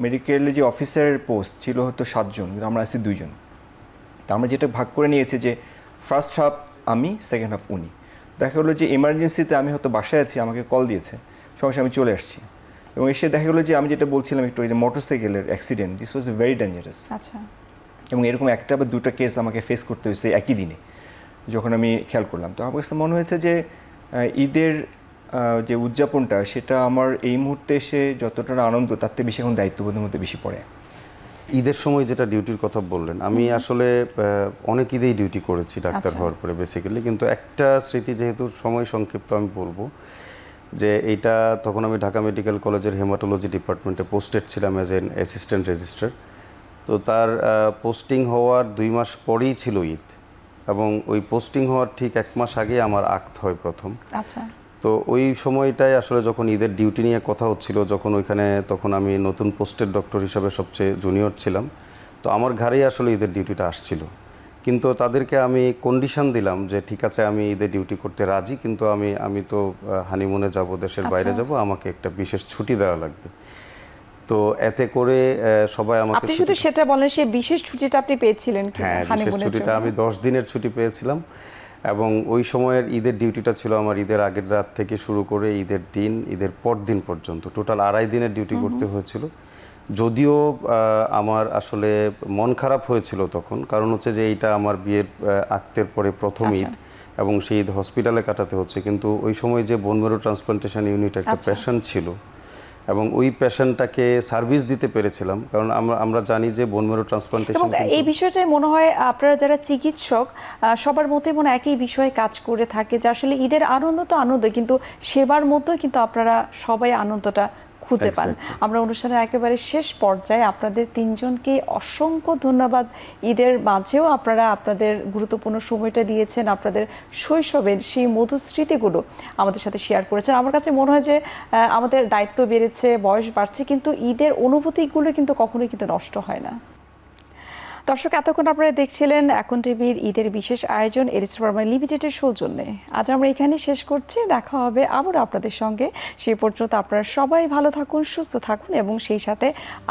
মেডিকেলে যে অফিসারের পোস্ট ছিল হয়তো 7 জন, কিন্তু আমরা আছি 2 জন। তো আমরা যেটা ভাগ করে নিয়েছি যে ফার্স্ট হাফ আমি, সেকেন্ড হাফ উনি। দেখা গেলো যে এমার্জেন্সিতে আমি হয়তো বাসায় আছি, আমাকে কল দিয়েছে, সঙ্গে সঙ্গে আমি চলে আসছি। এবং এসে দেখা গেলো যে আমি যেটা বলছিলাম একটু, ওই যে মোটরসাইকেলের accident, this was very dangerous. আচ্ছা। এবং এরকম একটা বা দুটো কেস আমাকে ফেস করতে হয়েছে একই দিনে, যখন আমি খেয়াল করলাম। তো আমার কাছে মনে হয়েছে যে ঈদের যে উদযাপনটা, সেটা আমার এই মুহূর্তে এসে যতটা আনন্দ, তার থেকে বেশি এখন দায়িত্ববোধের মধ্যে বেশি পড়ে। ঈদের সময় যেটা ডিউটির কথা বললেন, আমি আসলে অনেক ঈদেই ডিউটি করেছি ডাক্তার হওয়ার পরে বেসিক্যালি, কিন্তু একটা স্মৃতি, যেহেতু সময় সংক্ষিপ্ত, আমি বলবো যে এইটা তখন আমি ঢাকা মেডিকেল কলেজের হেমাটোলজি ডিপার্টমেন্টে পোস্টেড ছিলাম অ্যাজ এন অ্যাসিস্ট্যান্ট রেজিস্ট্রার। তো তার পোস্টিং হওয়ার 2 মাস পরেই ছিল ঈদ, এবং ওই পোস্টিং হওয়ার ঠিক 1 মাস আগে আমার আক্ত হয় প্রথম। আচ্ছা। তো ওই সময়টায় আসলে যখন ঈদের ডিউটি নিয়ে কথা হচ্ছিল, যখন ওইখানে, তখন আমি নতুন পোস্টেড ডক্টর হিসাবে সবচেয়ে জুনিয়র ছিলাম। তো আমার ঘাড়েই আসলে ঈদের ডিউটিটা আসছিল, কিন্তু তাদেরকে আমি কন্ডিশন দিলাম যে ঠিক আছে, আমি ঈদের ডিউটি করতে রাজি, কিন্তু আমি তো হানিমুনে যাব, দেশের বাইরে যাব, আমাকে একটা বিশেষ ছুটি দেওয়া লাগবে। তো এতে করে সবাই আমাকে, আপনি শুধু সেটা বলেন, সেই বিশেষ ছুটিটা আপনি পেয়েছিলেন কি? হ্যাঁ, বিশেষ ছুটিটা আমি 10 দিনের ছুটি পেয়েছিলাম। এবং ওই সময়ের ঈদের ডিউটিটা ছিল আমার ঈদের আগের রাত থেকে শুরু করে ঈদের দিন, ঈদের পর দিন পর্যন্ত টোটাল 2.5 দিনের ডিউটি করতে হয়েছিল। যদিও আমার আসলে মন খারাপ হয়েছিল তখন, কারণ হচ্ছে যে এইটা আমার বিয়ের আক্তের পরে প্রথম ঈদ, এবং সেই ঈদ হসপিটালে কাটাতে হচ্ছে। কিন্তু ওই সময় যে বোন ম্যারো ট্রান্সপ্লান্টেশন ইউনিট একটা পেশেন্ট ছিল, এবং ওই পেশেন্টটাকে সার্ভিস দিতে পেরেছিলাম, কারণ আমরা জানি যে বোন ম্যারো ট্রান্সপ্লান্টেশন, এই বিষয়টাই মনে হয় আপনারা যারা চিকিৎসক সবার মধ্যে মনে একই বিষয়ে কাজ করে থাকে, যে আসলে ঈদের আনন্দ তো আনন্দ, কিন্তু সেবার মতো কিন্তু আপনারা সবাই আনন্দটা খুঁজে পান। আমরা অনুষ্ঠানের একেবারে শেষ পর্যায়ে আপনাদের 3 জনকে অসংখ্য ধন্যবাদ। ঈদের মাঝেও আপনারা আপনাদের গুরুত্বপূর্ণ সময়টা দিয়েছেন, আপনাদের শৈশবের সেই মধুর স্মৃতিগুলো আমাদের সাথে শেয়ার করেছেন। আমার কাছে মনে হয় যে আমাদের দায়িত্ব বেড়েছে, বয়স বাড়ছে, কিন্তু ঈদের অনুভূতিগুলো কিন্তু কখনোই কিন্তু নষ্ট হয় না। দর্শক, এতক্ষণ আপনারা দেখছিলেন এখন টিভির ঈদের বিশেষ আয়োজন এরিস্টার ফার্মা লিমিটেডের সৌজন্যে। আজ আমরা এখানেই শেষ করছি, দেখা হবে আবার আপনাদের সঙ্গে। সেই পর্যন্ত আপনারা সবাই ভালো থাকুন, সুস্থ থাকুন, এবং সেই সাথে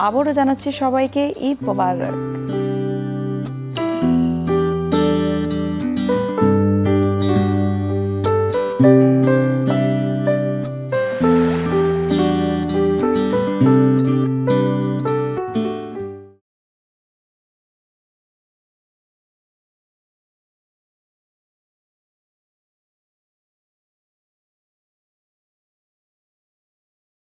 আবারও জানাচ্ছি সবাইকে ঈদ মোবারক।